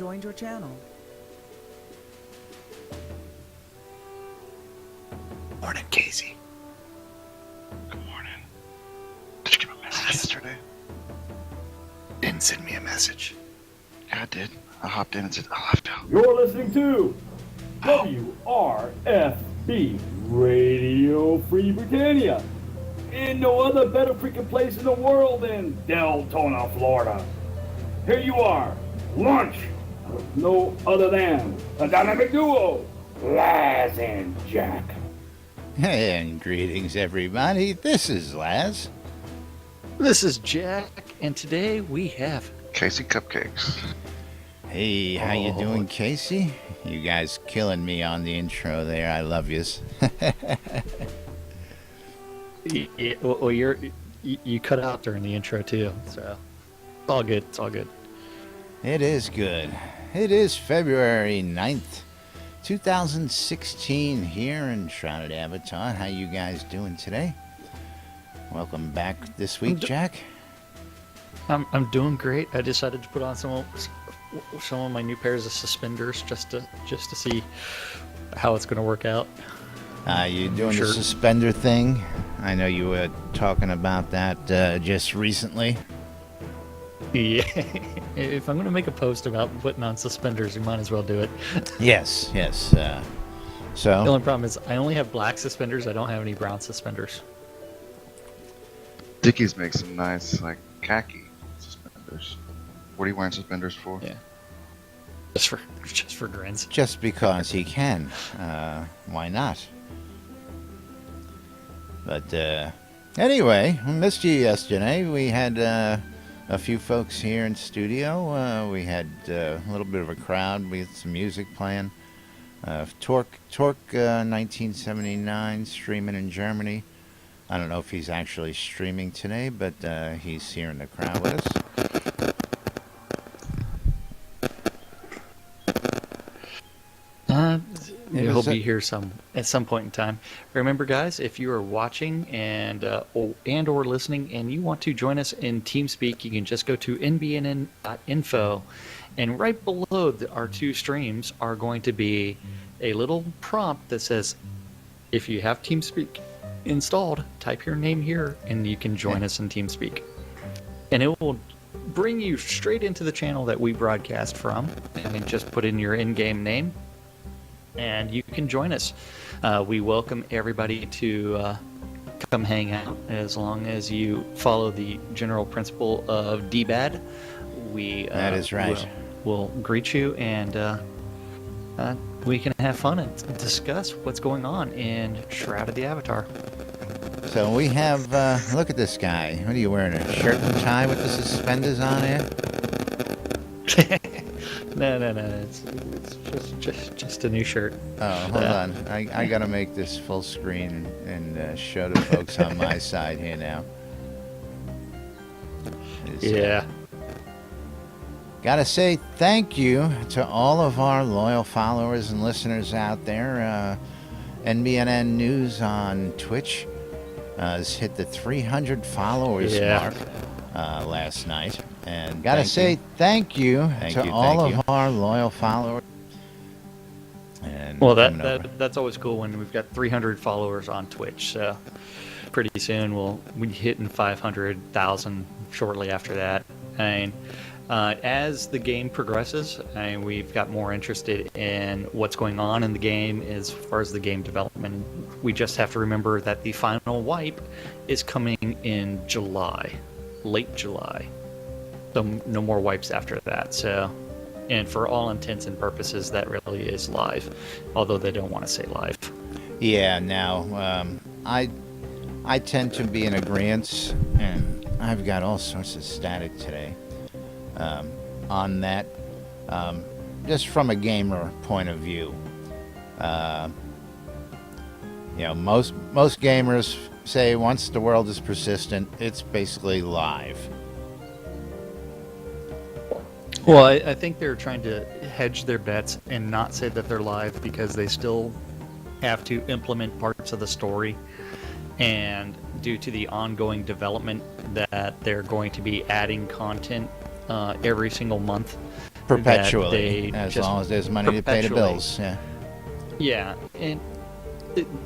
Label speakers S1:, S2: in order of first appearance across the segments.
S1: joined your channel.
S2: Morning, Casey.
S3: Good morning. Did you give a message yesterday?
S2: Didn't send me a message.
S3: Yeah, I did. I hopped in and said, I'll have to.
S4: You're listening to WRFB Radio Free Britannia. And no other better freaking place in the world than Deltona, Florida. Here you are, lunch of no other than a dynamic duo, Laz and Jack.
S5: And greetings, everybody. This is Laz.
S6: This is Jack, and today we have...
S3: Casey Cupcakes.
S5: Hey, how you doing, Casey? You guys killing me on the intro there. I love yous.
S6: Well, you cut out during the intro, too, so it's all good. It's all good.
S5: It is good. It is February 9th, 2016 here in Shroud Avatar. How you guys doing today? Welcome back this week, Jack.
S6: I'm doing great. I decided to put on some of my new pairs of suspenders just to see how it's going to work out.
S5: You doing the suspender thing? I know you were talking about that just recently.
S6: Yeah, if I'm going to make a post about putting on suspenders, you might as well do it.
S5: Yes. So
S6: the only problem is I only have black suspenders. I don't have any brown suspenders.
S3: Dickies makes some nice, like, khaki suspenders. What are you wearing suspenders for?
S6: Yeah, just for grins.
S5: Just because he can. Why not? But anyway, we missed you yesterday. We had a few folks here in studio. We had a little bit of a crowd. We had some music playing. Torque 1979 streaming in Germany. I don't know if he's actually streaming today, but he's here in the crowd with us.
S6: He'll be here at some point in time. Remember, guys, if you are watching and or listening and you want to join us in TeamSpeak, you can just go to nbnn.info, and right below our two streams are going to be a little prompt that says, if you have TeamSpeak installed, type your name here and you can join us in TeamSpeak. And it will bring you straight into the channel that we broadcast from, and then just put in your in-game name and you can join us. We welcome everybody to come hang out as long as you follow the general principle of DBAD.
S5: That is right.
S6: We'll greet you and we can have fun and discuss what's going on in Shroud of the Avatar.
S5: So we have, look at this guy. What are you wearing, a shirt and tie with the suspenders on here?
S6: No. It's just a new shirt.
S5: Oh, hold on. I gotta make this full screen and show the folks on my side here now.
S6: Yeah.
S5: Gotta say thank you to all of our loyal followers and listeners out there. NBNN News on Twitch has hit the 300 followers mark last night. And gotta say thank you to all of our loyal followers. And
S6: well, that's always cool when we've got 300 followers on Twitch. So pretty soon we'll be hitting 500,000 shortly after that. And as the game progresses, and we've got more interested in what's going on in the game as far as the game development. We just have to remember that the final wipe is coming in July, late July. So no more wipes after that. So, and for all intents and purposes, that really is live, although they don't want to say live.
S5: Yeah. Now, I tend to be in agreement, and I've got all sorts of static today on that. Just from a gamer point of view, most gamers say once the world is persistent, it's basically live.
S6: Well, I think they're trying to hedge their bets and not say that they're live because they still have to implement parts of the story. And due to the ongoing development that they're going to be adding content every single month,
S5: perpetually,
S6: they
S5: as
S6: just
S5: long as there's money to pay the
S6: perpetually-
S5: bills. Yeah.
S6: Yeah, and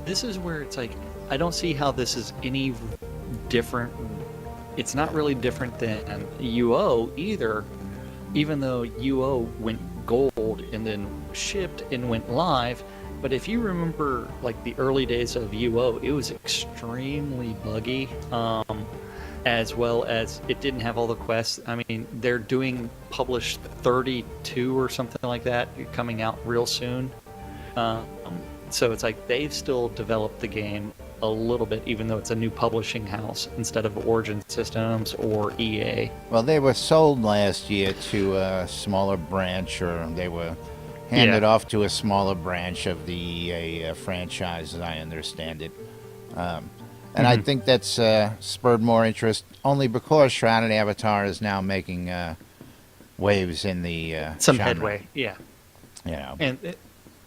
S6: this is where it's like I don't see how this is any different. It's not really different than UO either, even though UO went gold and then shipped and went live. But if you remember, like the early days of UO, it was extremely buggy, as well as it didn't have all the quests. I mean, they're doing publish 32 or something like that, coming out real soon. So it's like they've still developed the game a little bit, even though it's a new publishing house instead of Origin Systems or EA.
S5: Well, they were sold last year to a smaller branch, or they were handed off to a smaller branch of the EA franchise, as I understand it. And I think that's spurred more interest, only because Shrouded Avatar is now making waves in the
S6: Some
S5: genre.
S6: headway, yeah.
S5: You know.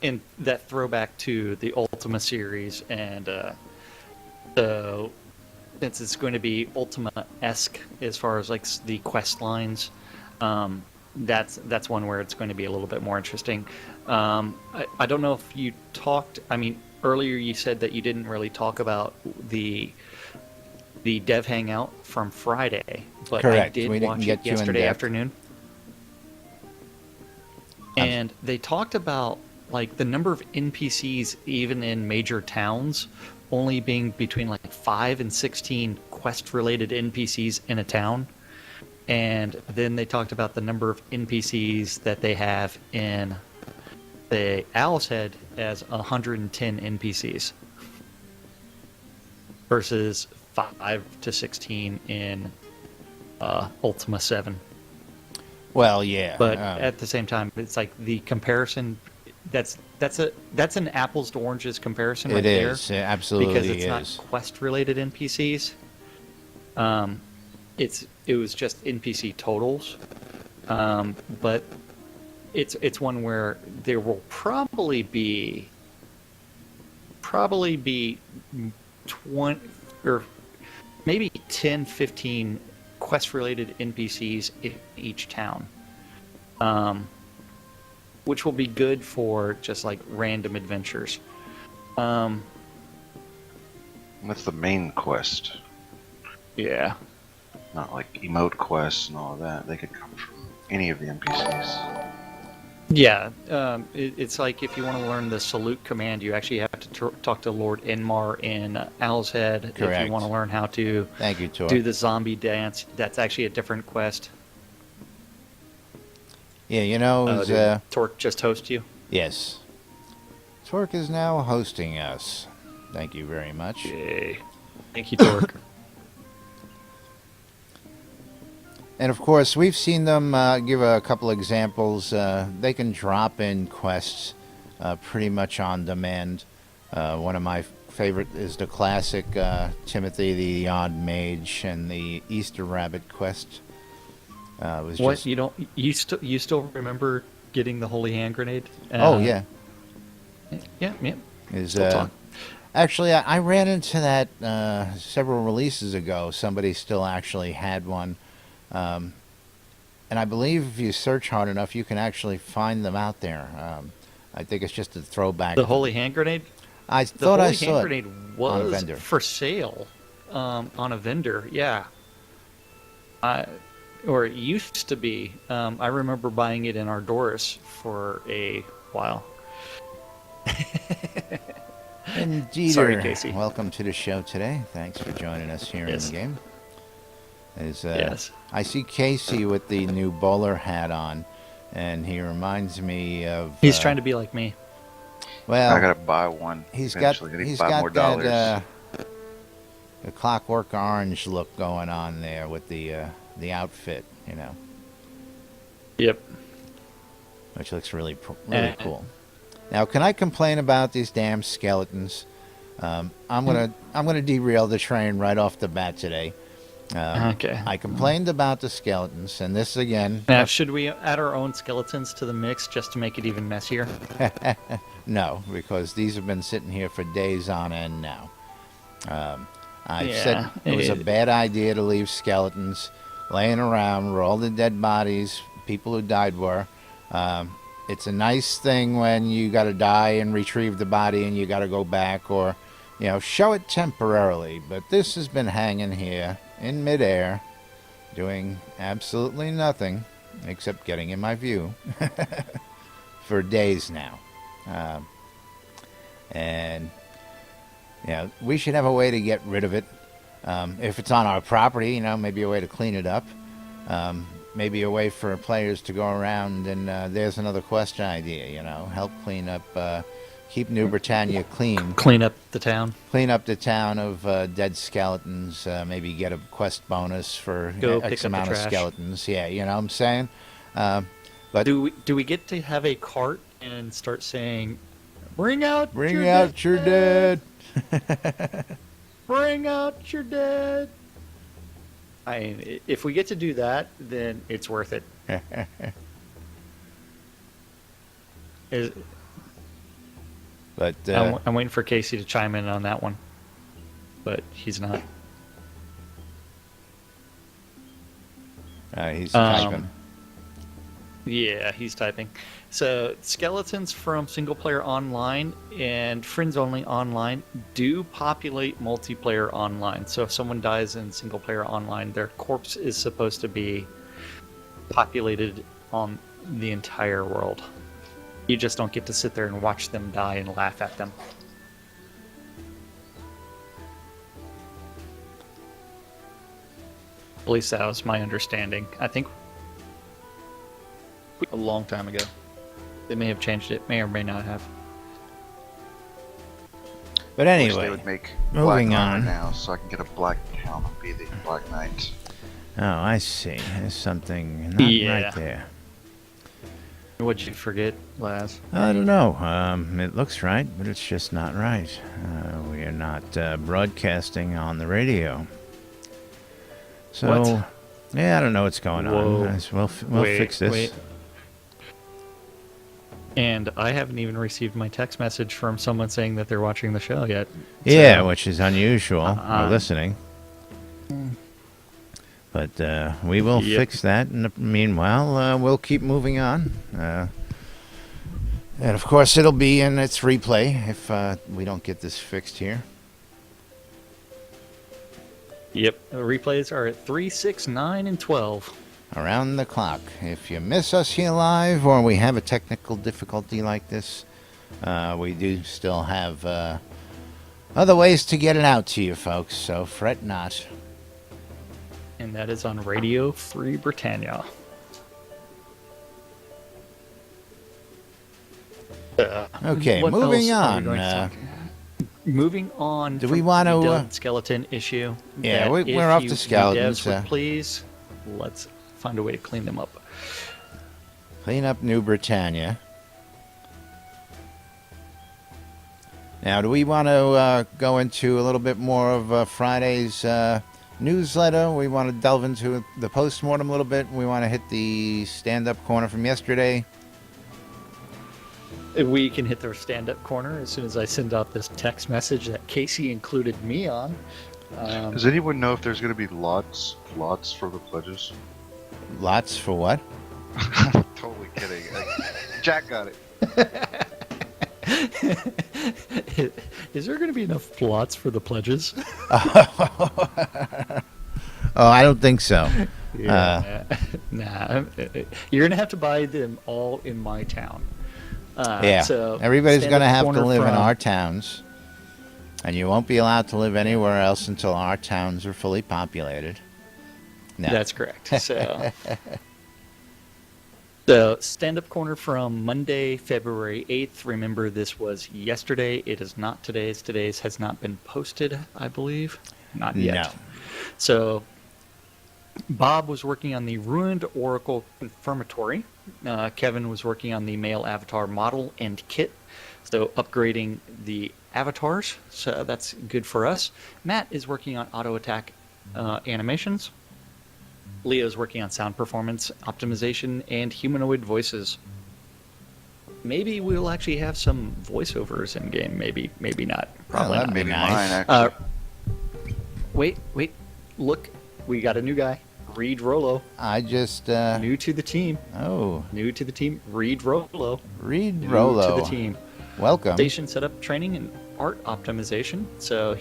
S6: And that throwback to the Ultima series, and so since it's going to be Ultima-esque as far as like the quest lines, that's one where it's going to be a little bit more interesting. I don't know if you talked. I mean, earlier you said that you didn't really talk about the dev hangout from Friday, but I
S5: Correct.
S6: did
S5: We didn't
S6: watch
S5: get
S6: it
S5: you in
S6: yesterday
S5: depth.
S6: afternoon. And they talked about like the number of NPCs even in major towns only being between like 5 and 16 quest related NPCs in a town. And then they talked about the number of NPCs that they have in the Owl's Head as 110 NPCs versus 5 to 16 in Ultima 7.
S5: Well, yeah.
S6: But at the same time, it's like the comparison. That's an apples to oranges comparison right there.
S5: It is. It absolutely
S6: because it's
S5: is.
S6: not quest related NPCs. It was just NPC totals. But it's one where there will probably be 20 or maybe 10, 15 quest related NPCs in each town. Which will be good for just like random adventures.
S3: That's the main quest,
S6: Yeah.
S3: not like emote quests and all of that. They could come from any of the NPCs.
S6: Yeah. It's like if you want to learn the salute command, you actually have to talk to Lord Enmar in Owl's Head. If
S5: Correct.
S6: you want to learn how to
S5: Thank you, Tor.
S6: do the zombie dance, that's actually a different quest.
S5: Yeah, you know,
S6: Did Torque just host you?
S5: yes. Torque is now hosting us. Thank you very much.
S6: Yay. Thank you, Torque.
S5: And of course, we've seen them give a couple examples. They can drop in quests pretty much on demand. One of my favorite is the classic Timothy the Odd Mage and the Easter Rabbit quest. Was
S6: What
S5: just,
S6: you still remember getting the holy hand grenade?
S5: oh yeah,
S6: Yeah.
S5: is
S6: Still talk.
S5: actually I ran into that several releases ago. Somebody still actually had one. And I believe if you search hard enough, you can actually find them out there. I think it's just a throwback.
S6: The holy hand grenade.
S5: I
S6: The
S5: thought
S6: holy
S5: I saw
S6: hand
S5: it
S6: grenade
S5: on a
S6: was
S5: vendor.
S6: for sale on a vendor. Yeah. Or it used to be. I remember buying it in Ardoris for a while.
S5: Indeed.
S6: Sorry, Casey.
S5: Welcome to the show today. Thanks for joining us here
S6: Yes.
S5: in the game.
S6: Yes.
S5: I see Casey with the new bowler hat on, and he reminds me of.
S6: He's trying to be like me.
S5: Well,
S3: I gotta buy one.
S5: he's got
S3: eventually. I need to
S5: he's
S3: buy
S5: got
S3: more
S5: that
S3: dollars.
S5: the Clockwork Orange look going on there with the outfit, you know,
S6: Yep.
S5: which looks really cool. Now, can I complain about these damn skeletons? I'm gonna derail the train right off the bat today.
S6: Okay.
S5: I complained about the skeletons, and this again.
S6: Now, should we add our own skeletons to the mix just to make it even messier?
S5: No, because these have been sitting here for days on end now. I
S6: Yeah,
S5: said it was a bad idea to leave skeletons laying around where all the dead bodies, people who died were. It's a nice thing when you got to die and retrieve the body and you got to go back or, show it temporarily. But this has been hanging here in midair, doing absolutely nothing except getting in my view for days now. And, we should have a way to get rid of it. If it's on our property, maybe a way to clean it up. Maybe a way for players to go around and there's another quest idea, help clean up, keep New Britannia clean.
S6: Clean up the town.
S5: Clean up the town of dead skeletons, maybe get a quest bonus for
S6: Go
S5: X
S6: pick up the
S5: amount of
S6: trash.
S5: skeletons. Yeah, you know what I'm saying? But
S6: Do we get to have a cart and start saying, bring out
S5: bring
S6: your
S5: out your dead.
S6: Bring out your dead. I mean, if we get to do that, then it's worth it. Is-
S5: But
S6: I'm waiting for Casey to chime in on that one, but he's not.
S5: he's typing.
S6: Yeah, he's typing. So, skeletons from single player online and friends only online do populate multiplayer online. So, if someone dies in single player online, their corpse is supposed to be populated on the entire world. You just don't get to sit there and watch them die and laugh at them. At least that was my understanding. I think a long time ago. They may have changed it, may or may not have.
S5: But
S3: Wish they
S5: anyway,
S3: would make
S5: moving
S3: black armor
S5: on.
S3: now, so I can get a black helm and be the Black Knight.
S5: Oh, I see. There's something not
S6: Yeah.
S5: right there.
S6: What'd you forget, Laz?
S5: I don't know. It looks right, but it's just not right. We are not broadcasting on the radio. So,
S6: What?
S5: yeah, I don't know what's going
S6: Whoa.
S5: on. We'll
S6: Wait,
S5: fix this.
S6: wait. And I haven't even received my text message from someone saying that they're watching the show yet.
S5: Yeah,
S6: So,
S5: which is unusual. Or listening. But we will
S6: Yep.
S5: fix that. In the meanwhile, we'll keep moving on. And of course, it'll be in its replay if we don't get this fixed here.
S6: Yep. The replays are at 3, 6, 9, and 12.
S5: Around the clock. If you miss us here live or we have a technical difficulty like this, we do still have other ways to get it out to you folks, so fret not.
S6: And that is on Radio Free Britannia.
S5: Okay,
S6: What
S5: moving
S6: else are we
S5: on.
S6: going to talk? Moving on.
S5: do
S6: from
S5: we wanna,
S6: the Dove skeleton issue?
S5: yeah,
S6: that
S5: we're
S6: if
S5: off
S6: you
S5: the skeletons,
S6: devs would please, let's find a way to clean them up.
S5: Clean up New Britannia. Now, do we want to go into a little bit more of Friday's newsletter? We want to delve into the postmortem a little bit. We want to hit the stand-up corner from yesterday.
S6: We can hit their stand-up corner as soon as I send out this text message that Casey included me on.
S3: Does anyone know if there's going to be lots for the pledges?
S5: Lots for what?
S3: Totally kidding. Jack got it.
S6: Is there going to be enough plots for the pledges?
S5: Oh, I don't think so.
S6: Nah, you're going to have to buy them all in my town.
S5: Yeah,
S6: So
S5: everybody's
S6: stand
S5: going to
S6: up
S5: have to
S6: corner
S5: live in
S6: from-
S5: our towns. And you won't be allowed to live anywhere else until our towns are fully populated. No.
S6: That's correct. So, the stand-up corner from Monday, February 8th. Remember, this was yesterday. It is not today's. Today's has not been posted, I believe. Not yet.
S5: No.
S6: So, Bob was working on the Ruined Oracle Confirmatory. Kevin was working on the male avatar model and kit. So, upgrading the avatars. So, that's good for us. Matt is working on auto attack animations. Leo's working on sound performance, optimization, and humanoid voices. Maybe we'll actually have some voiceovers in game. Maybe not. Probably
S5: that'd
S6: not.
S5: be
S3: Maybe
S5: nice.
S3: mine, actually.
S6: Wait. Look, we got a new guy. Reed Rollo,
S5: I just
S6: new to the team.
S5: oh,
S6: New to the team. Reed Rollo.
S5: Reed
S6: New
S5: Rollo.
S6: to the team.
S5: Welcome.
S6: Station setup training and art optimization. So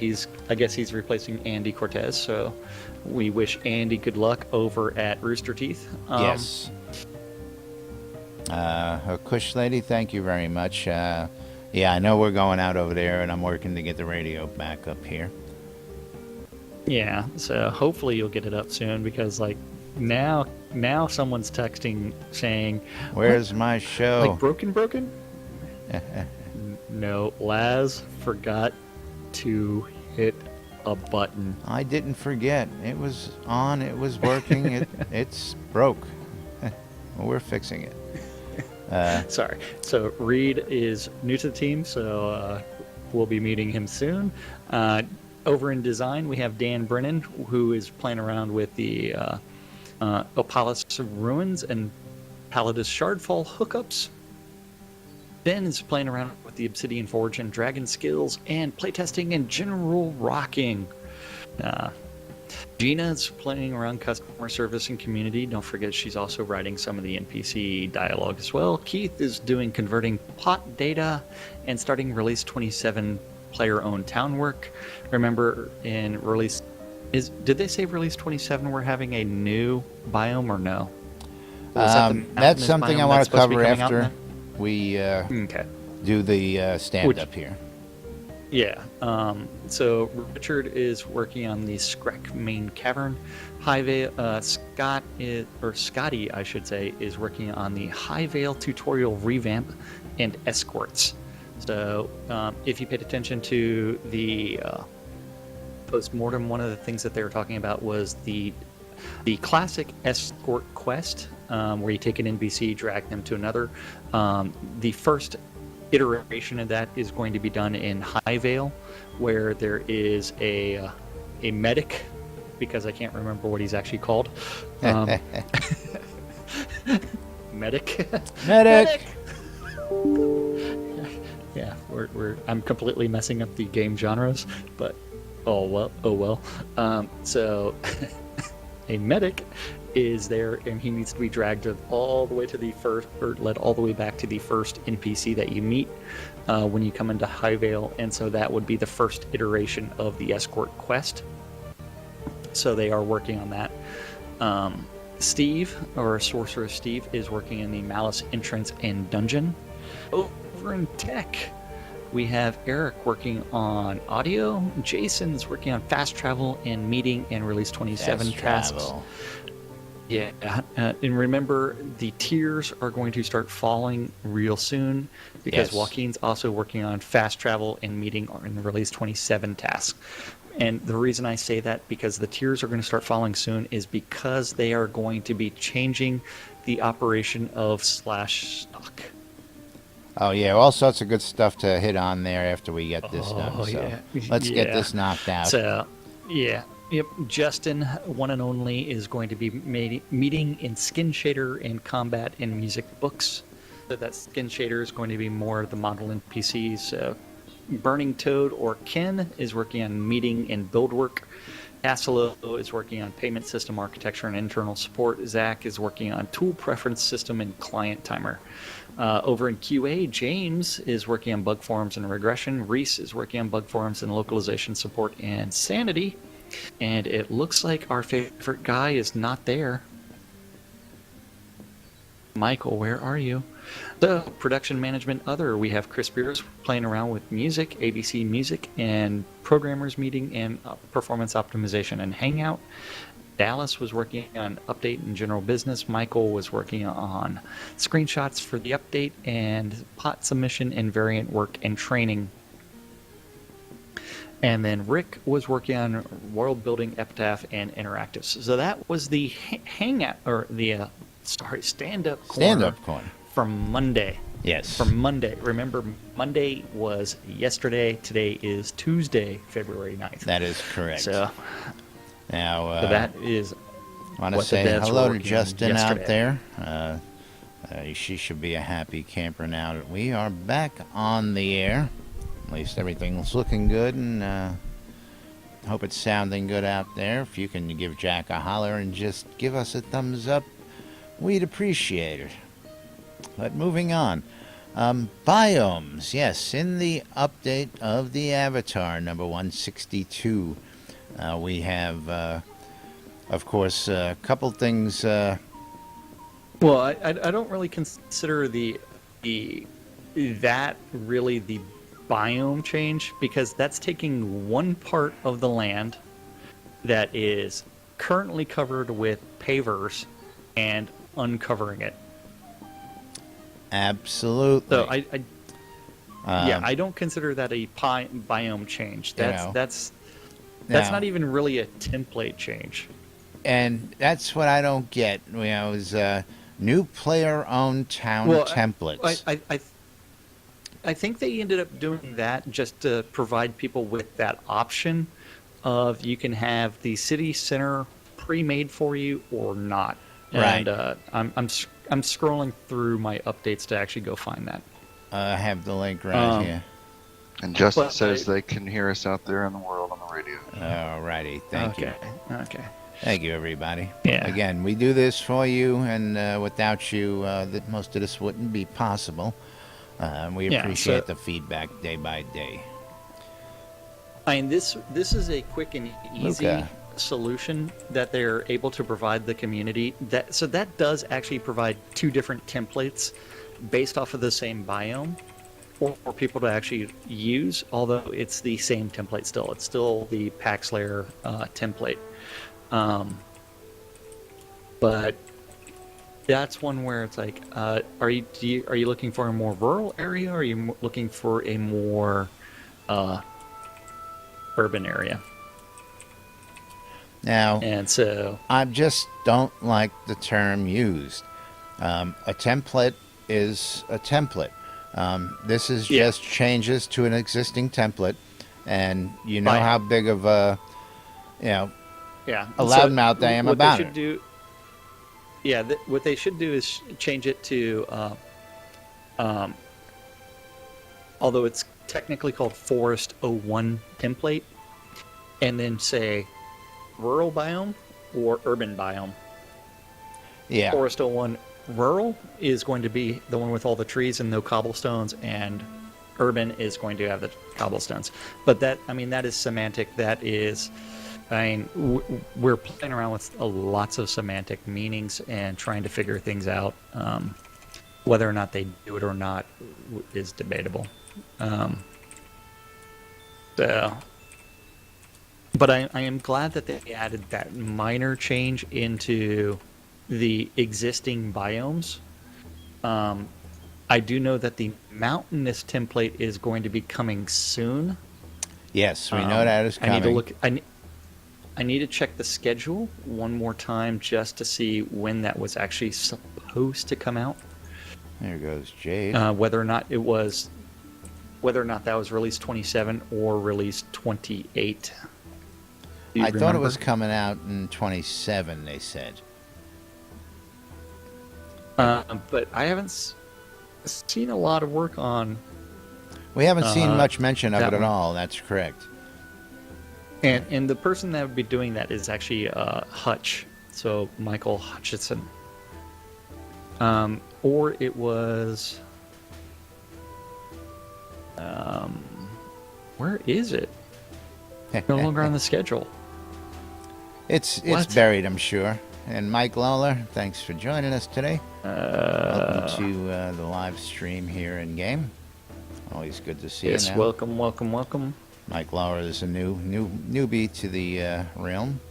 S6: I guess he's replacing Andy Cortez. So we wish Andy good luck over at Rooster Teeth.
S5: Yes. Kush lady, thank you very much. Yeah, I know we're going out over there, and I'm working to get the radio back up here.
S6: Yeah. So hopefully you'll get it up soon because like now someone's texting saying,
S5: Where's my show?
S6: like broken? No, Laz forgot to hit a button.
S5: I didn't forget. It was on. It was working. It's broke. Well, we're fixing it.
S6: Sorry. So Reed is new to the team, so we'll be meeting him soon. Over in design, we have Dan Brennan, who is playing around with the Opalis Ruins and Palladus Shardfall hookups. Ben is playing around with the Obsidian Forge and Dragon skills and playtesting and general rocking. Gina's playing around customer service and community. Don't forget she's also writing some of the NPC dialogue as well. Keith is doing converting plot data and starting release 27 player-owned town work. Remember in release... Did they say release 27 we're having a new biome or no?
S5: That's something I want to cover after we
S6: Okay.
S5: do the stand-up here.
S6: Yeah. So Richard is working on the Skrek main cavern. Highvale, Scotty, I should say, is working on the Highvale tutorial revamp and escorts. So if you paid attention to the post-mortem, one of the things that they were talking about was the classic escort quest, where you take an NPC, drag them to another. The first iteration of that is going to be done in Highvale, where there is a medic, because I can't remember what he's actually called. Medic.
S5: Medic.
S6: Yeah, I'm completely messing up the game genres, but oh well. So a medic is there, and he needs to be dragged all the way to the first, or led all the way back to the first NPC that you meet when you come into Highvale, and so that would be the first iteration of the escort quest. So they are working on that. Steve, or Sorcerer Steve, is working in the Malice entrance and dungeon. Over in tech, we have Eric working on audio. Jason's working on fast travel and meeting and release 27 tasks. Yeah, and remember, the tiers are going to start falling real soon because
S5: Yes.
S6: Joaquin's also working on fast travel and meeting and release 27 tasks. And the reason I say that, because the tiers are going to start falling soon, is because they are going to be changing the operation of Slash Stock.
S5: Oh yeah, all sorts of good stuff to hit on there after we get this done. So
S6: yeah.
S5: let's get
S6: Yeah.
S5: this knocked out.
S6: So, yeah. Yep, Justin, one and only, is going to be meeting in Skin Shader and Combat and Music books. So that Skin Shader is going to be more of the model NPCs. So Burning Toad, or Ken, is working on meeting and build work. Asilo is working on payment system architecture and internal support. Zach is working on tool preference system and client timer. Over in QA, James is working on bug forms and regression. Reese is working on bug forms and localization support and sanity. And it looks like our favorite guy is not there. Michael, where are you? So, production management other, we have Chris Beers playing around with music, ABC Music, and programmers meeting and performance optimization and Hangout. Dallas was working on update and general business. Michael was working on screenshots for the update and pot submission and variant work and training. And then Rick was working on world building, epitaph, and interactives. So that was the hangout, or the stand-up
S5: Stand-up corner
S6: from Monday.
S5: Yes.
S6: From Monday. Remember, Monday was yesterday. Today is Tuesday, February 9th.
S5: That is correct.
S6: So
S5: now,
S6: that is.
S5: I want to
S6: what the
S5: say
S6: devs
S5: hello
S6: were
S5: to
S6: working
S5: Justin
S6: yesterday.
S5: out there. She should be a happy camper now that we are back on the air. At least everything's looking good, and Hope it's sounding good out there. If you can give Jack a holler and just give us a thumbs up, we'd appreciate it. But moving on. Biomes. Yes, in the update of the Avatar, number 162, we have, of course, a couple things.
S6: Well, I don't really consider that really the biome change, because that's taking one part of the land that is currently covered with pavers and uncovering it.
S5: Absolutely.
S6: So I don't consider that a biome change. That's not even really a template change.
S5: And that's what I don't get. Is new player-owned town templates.
S6: I think they ended up doing that just to provide people with that option of you can have the city center pre-made for you or not.
S5: Right.
S6: And I'm scrolling through my updates to actually go find that.
S5: I have the link right here.
S3: And Justin says they can hear us out there in the world on the radio.
S5: Alrighty, thank you.
S6: Okay.
S5: Thank you, everybody.
S6: Yeah.
S5: Again, we do this for you, and without you, most of this wouldn't be possible. We appreciate the feedback day by day.
S6: I mean, this is a quick and easy solution that they're able to provide the community. That does actually provide two different templates based off of the same biome for people to actually use, although it's the same template still. It's still the Pax Layer template. But that's one where it's like, are you looking for a more rural area, or are you looking for a more urban area?
S5: Now,
S6: and so
S5: I just don't like the term used. A template is a template. This is just changes to an existing template, and you know how big of a a loudmouth I am about it.
S6: What they should do is change it to, although it's technically called Forest 01 template, and then say rural biome or urban biome.
S5: Yeah.
S6: Forest 01 rural is going to be the one with all the trees and no cobblestones, and urban is going to have the cobblestones. But that is semantic. That is, we're playing around with lots of semantic meanings and trying to figure things out. Whether or not they do it or not is debatable. But I am glad that they added that minor change into the existing biomes. I do know that the mountainous template is going to be coming soon.
S5: Yes, we know that is coming.
S6: I need to look. I need to check the schedule one more time just to see when that was actually supposed to come out.
S5: There goes Jade.
S6: Whether or not that was released 27 or released 28.
S5: I thought it was coming out in 27. They said.
S6: But I haven't seen a lot of work on.
S5: We haven't seen much mention of it at
S6: one.
S5: all. That's correct.
S6: And the person that would be doing that is actually Hutch, so Michael Hutchison. Or it was. Where is it? No longer on the schedule.
S5: It's buried, I'm sure. And Mike Lawler, thanks for joining us today. Welcome to the live stream here in game. Always good to see you.
S6: Yes, welcome.
S5: Mike Lawler is a newbie to the realm,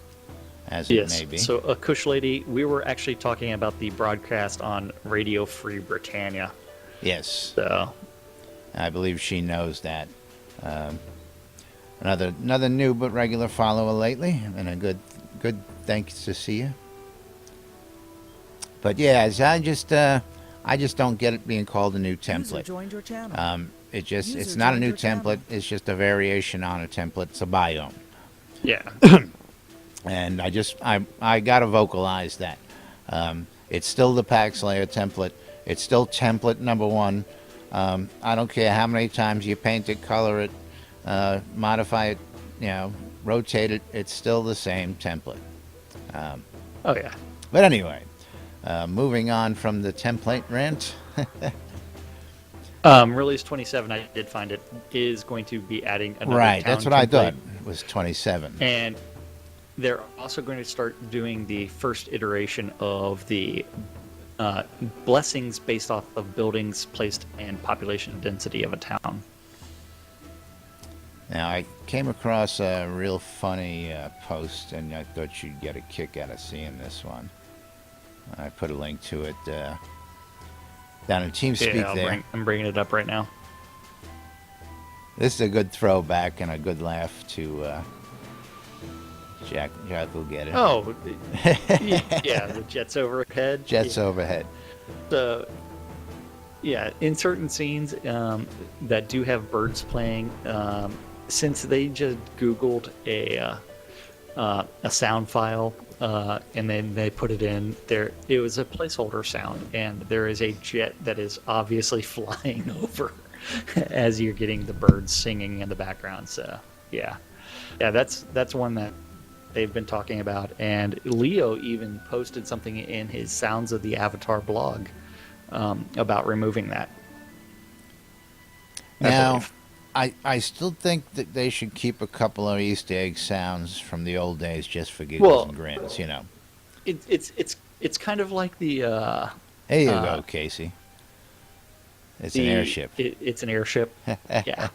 S5: as it may be.
S6: So Kush Lady, we were actually talking about the broadcast on Radio Free Britannia.
S5: Yes.
S6: So
S5: I believe she knows that. Another new but regular follower lately, and a good thanks to see you. But yeah, I just don't get it being called a new template.
S1: Joined your channel.
S5: It's not a new template. It's just a variation on a template. It's a biome.
S6: yeah.
S5: And I gotta vocalize that. It's still the Pax Layer template. It's still template number 1. I don't care how many times you paint it, color it, modify it, rotate it, it's still the same template.
S6: Oh yeah.
S5: But anyway, moving on from the template rant.
S6: Release 27, I did find it, is going to be adding another
S5: Right,
S6: town
S5: that's what I
S6: template.
S5: thought. It was 27.
S6: And they're also going to start doing the first iteration of the blessings based off of buildings placed and population density of a town.
S5: Now, I came across a real funny post, and I thought you'd get a kick out of seeing this one. I put a link to it down in TeamSpeak there.
S6: I'm bringing it up right now.
S5: This is a good throwback and a good laugh to Jack. Jack will get it.
S6: Oh, yeah, the jets overhead.
S5: Jets
S6: Yeah.
S5: overhead.
S6: So, yeah, in certain scenes that do have birds playing, since they just Googled a sound file and then they put it in there, it was a placeholder sound, and there is a jet that is obviously flying over as you're getting the birds singing in the background. So, yeah, that's one that they've been talking about, and Leo even posted something in his Sounds of the Avatar blog about removing that.
S5: Now, I still think that they should keep a couple of Easter egg sounds from the old days just for giggles and grins, you know.
S6: It's kind of like the
S5: There you go, Casey. It's an airship.
S6: It's an airship. Yeah.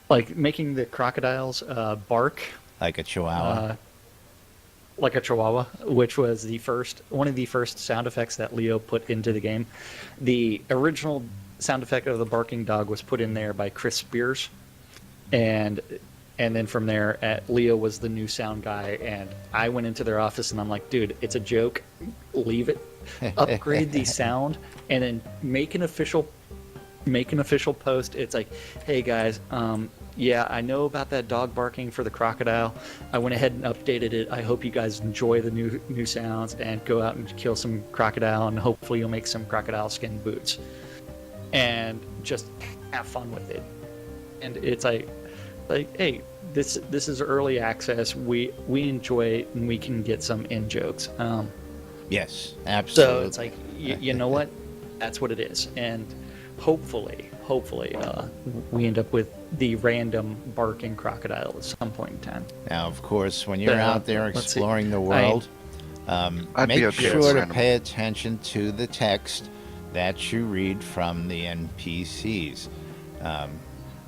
S6: Like making the crocodiles bark
S5: Like a chihuahua.
S6: like a chihuahua, which was one of the first sound effects that Leo put into the game. The original sound effect of the barking dog was put in there by Chris Spears, and then from there, Leo was the new sound guy. And I went into their office and I'm like, dude, it's a joke. Leave it. Upgrade the sound, and then make an official post. It's like, hey guys, yeah, I know about that dog barking for the crocodile. I went ahead and updated it. I hope you guys enjoy the new sounds, and go out and kill some crocodile, and hopefully you'll make some crocodile skin boots, and just have fun with it. And it's like, hey, this is early access. We enjoy it, and we can get some in jokes.
S5: Yes, absolutely.
S6: So it's like, you know what? That's what it is. And hopefully, we end up with the random barking crocodile at some point in time.
S5: Now, of course, when you're out there
S6: let's see.
S5: exploring the world,
S3: I'd be
S5: make
S3: okay with
S5: sure to
S3: random.
S5: pay attention to the text that you read from the NPCs.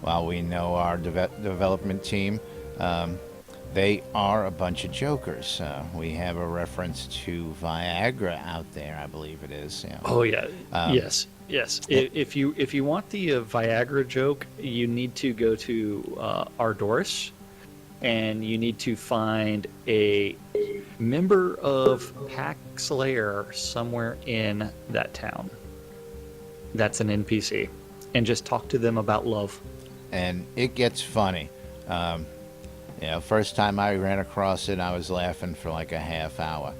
S5: While we know our development team, they are a bunch of jokers. We have a reference to Viagra out there, I believe it is. You know.
S6: Oh yeah, yes. If you want the Viagra joke, you need to go to Ardoris, and you need to find a member of Pack Slayer somewhere in that town. That's an NPC, and just talk to them about love.
S5: And it gets funny. First time I ran across it, I was laughing for like a half hour,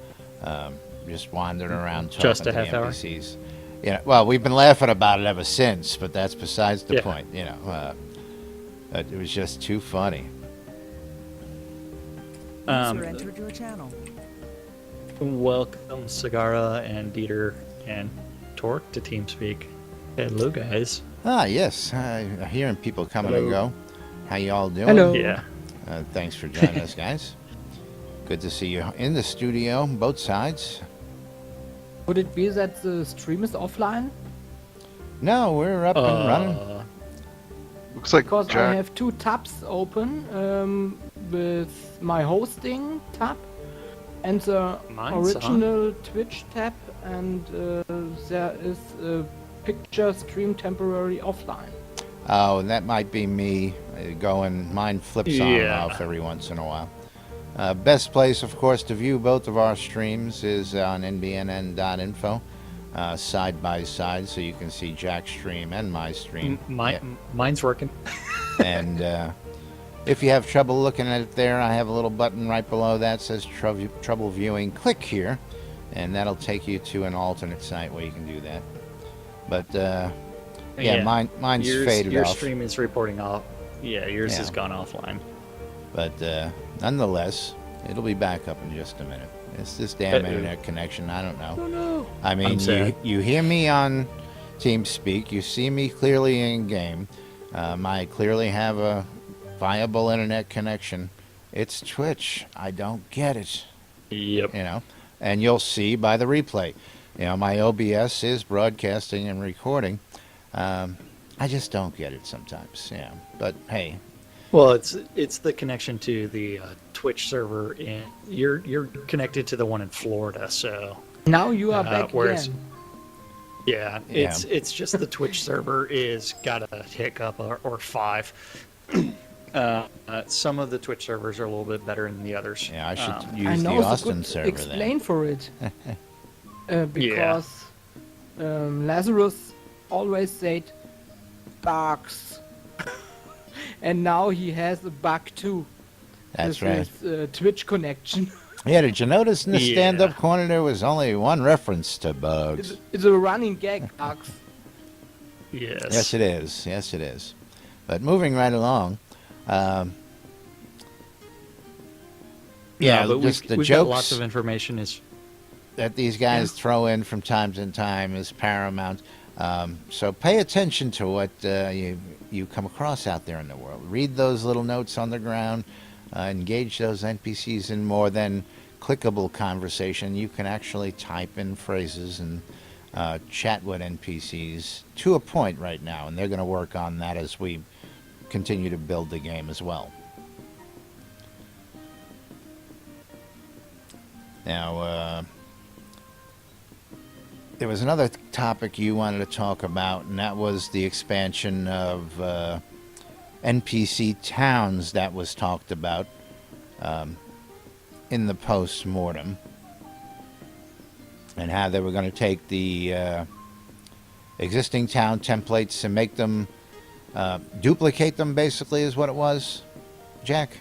S5: just wandering around talking
S6: Just a
S5: to the
S6: half hour?
S5: NPCs. Well, we've been laughing about it ever since, but that's besides the
S6: Yeah.
S5: point. It was just too funny.
S1: User entered your channel.
S6: Welcome, Sagara and Dieter and Torque, to TeamSpeak. Hello, guys.
S5: Ah, yes, I'm hearing people coming and go. How you all doing?
S7: Hello.
S6: Yeah.
S5: Thanks for joining us, guys. Good to see you in the studio, both sides.
S7: Would it be that the stream is offline?
S5: No, we're up and running.
S3: Looks like
S7: Because I
S3: Jack.
S7: have two tabs open with my hosting tab and the
S6: Mine's
S7: original Twitch tab, and there is a picture stream temporary offline.
S5: Oh, and that might be me going. Mine flips on and
S6: Yeah.
S5: off every once in a while. Best place, of course, to view both of our streams is on NBNN.info, side by side, so you can see Jack's stream and my stream.
S6: Mine's working.
S5: And if you have trouble looking at it there, I have a little button right below that says trouble viewing. Click here, and that'll take you to an alternate site where you can do that. But mine's
S6: yours,
S5: faded
S6: your
S5: off.
S6: stream is reporting off. Yeah, yours
S5: Yeah.
S6: has gone offline.
S5: But nonetheless, it'll be back up in just a minute. It's this damn internet connection. I don't know.
S7: Oh no.
S5: I mean, you hear me on TeamSpeak. You see me clearly in game. I clearly have a viable internet connection. It's Twitch. I don't get it.
S6: Yep.
S5: You know, and you'll see by the replay. You know, my OBS is broadcasting and recording. I just don't get it sometimes. Yeah, but hey.
S6: Well, it's the connection to the Twitch server, and you're connected to the one in Florida, so.
S7: Now you are back
S6: whereas,
S7: again.
S6: Yeah, it's just the Twitch server is got a hiccup or 5. Some of the Twitch servers are a little bit better than the others.
S5: Yeah, I should
S7: I
S5: use the
S7: know it's a
S5: Austin
S7: good
S5: server
S7: explain
S5: then.
S7: for it. Because Lazarus always said bugs. And now he has a bug too.
S5: That's
S7: with
S5: right.
S7: his Twitch connection.
S5: Yeah, did you notice in the
S6: Yeah.
S5: stand-up corner there was only one reference to bugs?
S7: It's a running gag, bugs.
S6: Yes.
S5: Yes, it is. Yes, it is. But moving right along,
S6: But
S5: just the
S6: we've
S5: jokes
S6: got lots of information. Is
S5: that these guys throw in from time to time is paramount. So pay attention to what you come across out there in the world. Read those little notes on the ground. Engage those NPCs in more than clickable conversation. You can actually type in phrases and chat with NPCs to a point right now, and they're going to work on that as we continue to build the game as well. Now, there was another topic you wanted to talk about, and that was the expansion of NPC towns that was talked about in the post-mortem, and how they were going to take the existing town templates and make them duplicate them, basically, is what it was, Jack?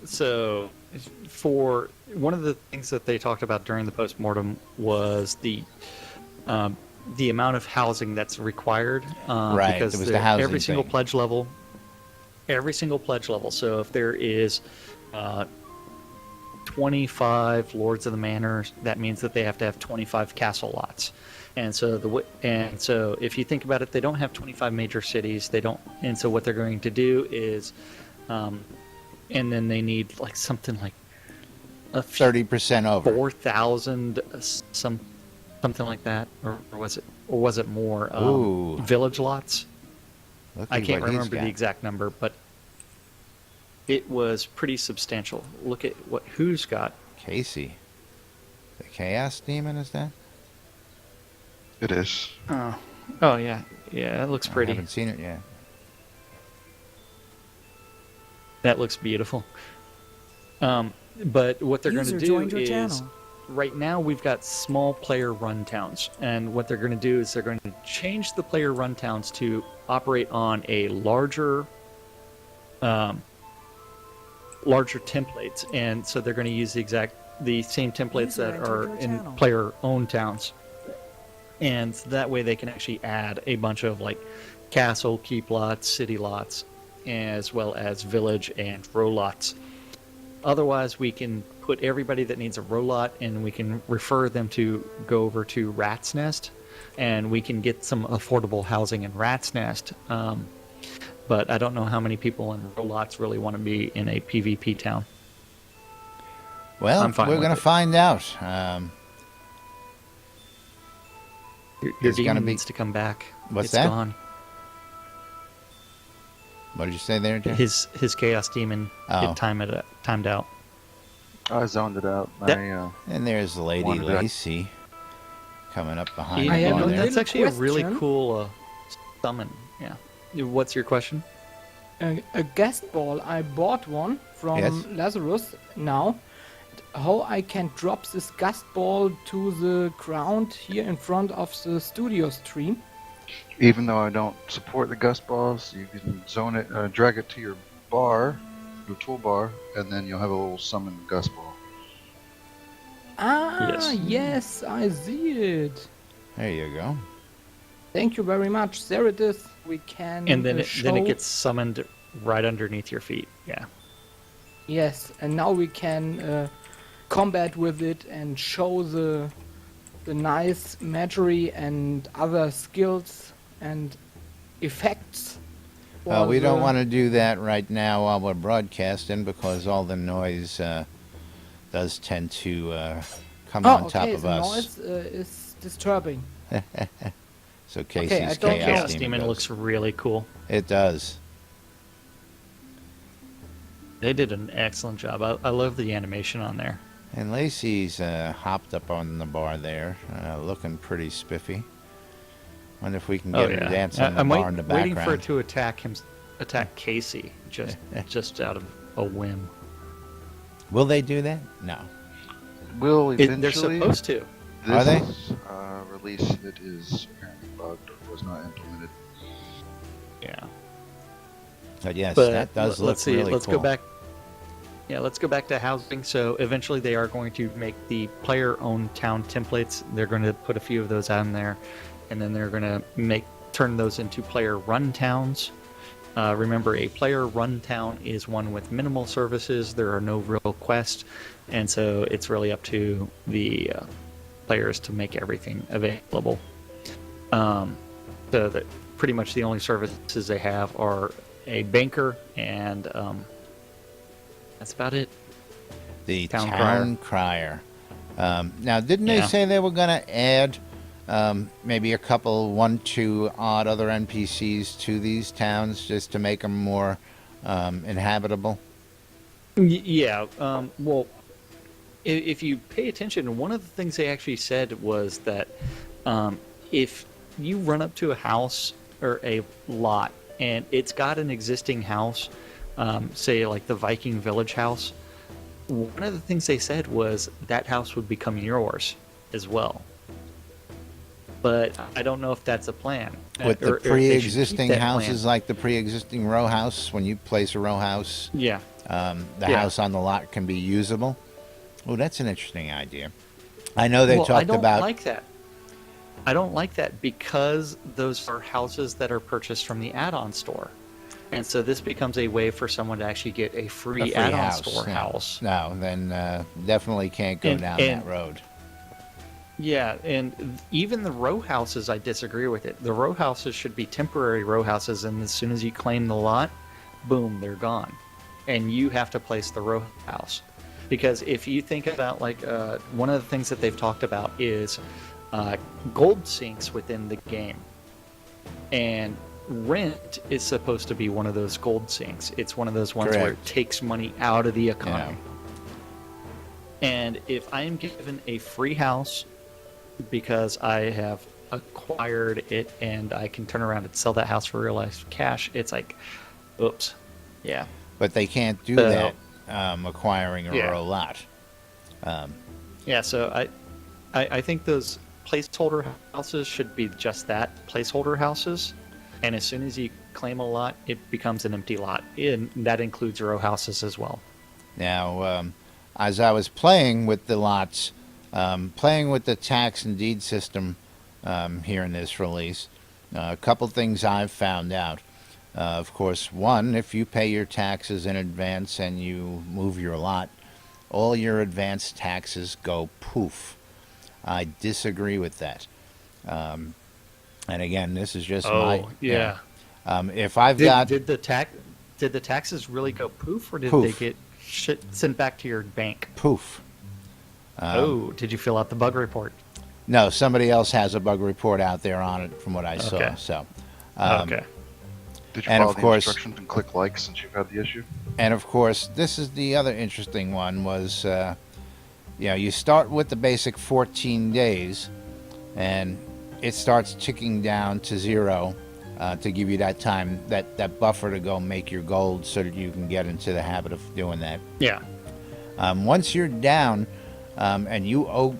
S6: So for one of the things that they talked about during the postmortem was the amount of housing that's required.
S5: Right,
S6: because
S5: it was the housing
S6: every single
S5: thing.
S6: pledge level. So if there is 25 Lords of the Manor, that means that they have to have 25 castle lots. And so if you think about it, they don't have 25 major cities. They don't, and so what they're going to do is, and then they need like something like a
S5: 30% over.
S6: 4,000 something like that, or was it more
S5: Ooh.
S6: village lots?
S5: Look
S6: I
S5: at
S6: can't
S5: what he's
S6: remember
S5: got.
S6: the exact number, but it was pretty substantial. Look at what who's got.
S5: Casey. The Chaos Demon, is that?
S3: It is.
S6: Oh yeah, that looks
S5: I
S6: pretty.
S5: haven't seen it yet.
S6: That looks beautiful. But what they're going to
S1: User
S6: do
S1: joined your
S6: is,
S1: channel.
S6: right now we've got small player run towns, and what they're going to do is they're going to change the player run towns to operate on a larger templates, and so they're going to use the same templates
S1: User
S6: that
S1: entered
S6: are
S1: your
S6: in
S1: channel.
S6: player-owned towns, and that way they can actually add a bunch of like castle, keep lots, city lots, as well as village and row lots. Otherwise, we can put everybody that needs a row lot, and we can refer them to go over to Rat's Nest, and we can get some affordable housing in Rat's Nest. But I don't know how many people in row lots really want to be in a PvP town.
S5: Well,
S6: I'm fine
S5: we're
S6: with
S5: going to
S6: it.
S5: find out.
S6: Your
S5: There's
S6: demon
S5: gonna be-
S6: needs to come back.
S5: What's
S6: It's
S5: that?
S6: gone.
S5: What did you say there, Jack?
S6: His chaos demon
S5: Oh.
S6: timed out.
S3: I zoned it out.
S6: That-
S5: And there's Lady
S3: Wondered if-
S5: Lacey coming up behind
S6: Yeah,
S7: I
S5: the
S7: have
S5: bar
S7: a
S5: there.
S6: that's actually a really
S7: question.
S6: cool summon. Yeah. What's your question?
S7: A guest ball. I bought one from
S5: Yes.
S7: Lazarus now. How I can drop this guest ball to the ground here in front of the studio stream?
S3: Even though I don't support the gust balls, you can zone it, drag it to your bar, your toolbar, and then you'll have a little summon gust ball.
S7: Ah,
S6: Yes.
S7: yes, I see it.
S5: There you go.
S7: Thank you very much. There it is. We can
S6: And then
S7: show...
S6: then it gets summoned right underneath your feet. Yeah.
S7: Yes, and now we can combat with it and show the nice magery and other skills and effects.
S5: We don't want to do that right now while we're broadcasting because all the noise does tend to come on top of
S7: the
S5: us.
S7: noise is disturbing.
S5: So Casey's
S7: I don't know.
S5: Chaos
S6: Chaos Demon
S5: goes.
S6: looks really cool.
S5: It does.
S6: They did an excellent job. I love the animation on there.
S5: And Lacey's hopped up on the bar there, looking pretty spiffy. Wonder if we can get her to dance on the
S6: I'm
S5: bar in the
S6: waiting
S5: background.
S6: for it to attack Casey, just out of a whim.
S5: Will they do that? No.
S3: Will eventually.
S6: They're supposed to.
S3: This
S5: Are they?
S3: Release it is apparently bugged or was not implemented.
S6: Yeah.
S5: But yes,
S6: But
S5: that does look
S6: let's see.
S5: really
S6: Let's
S5: cool.
S6: go back. Yeah, let's go back to housing. So eventually, they are going to make the player-owned town templates. They're going to put a few of those on there, and then they're going to turn those into player-run towns. Remember, a player-run town is one with minimal services. There are no real quests, and so it's really up to the players to make everything available. So that pretty much the only services they have are a banker and that's about it.
S5: The
S6: Town
S5: Town Crier. Now, didn't they say they were going to add maybe a couple, 1, 2 odd other NPCs to these towns just to make them more inhabitable?
S6: Yeah. Well, if you pay attention, one of the things they actually said was that if you run up to a house or a lot and it's got an existing house, say like the Viking village house, one of the things they said was that house would become yours as well. But I don't know if that's a plan.
S5: With the
S6: or if they should keep
S5: pre-existing
S6: that
S5: houses,
S6: plan.
S5: like the pre-existing row house, when you place a row house,
S6: Yeah.
S5: the house on the lot can be usable. Oh, that's an interesting idea. I know they
S6: I
S5: talked
S6: don't
S5: about...
S6: like that. I don't like that because those are houses that are purchased from the add-on store. And so this becomes a way for someone to actually get a free add-on
S5: house,
S6: store
S5: yeah.
S6: house.
S5: No, then definitely can't go down that road.
S6: Yeah, and even the row houses, I disagree with it. The row houses should be temporary row houses, and as soon as you claim the lot, boom, they're gone. And you have to place the row house. Because if you think about, like, one of the things that they've talked about is gold sinks within the game. And rent is supposed to be one of those gold sinks. It's one of those ones where it takes money out of the economy. Yeah. And if I am given a free house because I have acquired it and I can turn around and sell that house for real life cash, it's like, oops. Yeah.
S5: But they can't do that acquiring a row lot.
S6: Yeah, so I think those placeholder houses should be just that, placeholder houses. And as soon as you claim a lot, it becomes an empty lot. And that includes row houses as well.
S5: Now, as I was playing with the lots, playing with the tax and deed system here in this release, a couple things I've found out. Of course, one, if you pay your taxes in advance and you move your lot, all your advance taxes go poof. I disagree with that. And again, this is just if I've
S6: did the taxes really go poof, or did they get sent back to your bank?
S5: Poof.
S6: Did you fill out the bug report?
S5: No, somebody else has a bug report out there on it, from what I saw. So,
S6: okay.
S3: Did you follow the instructions and click like since you've had the issue?
S5: And of course, this is the other interesting one was, you start with the basic 14 days, and it starts ticking down to 0 to give you that time, that buffer to go make your gold so that you can get into the habit of doing that.
S6: Yeah.
S5: Once you're down and you owe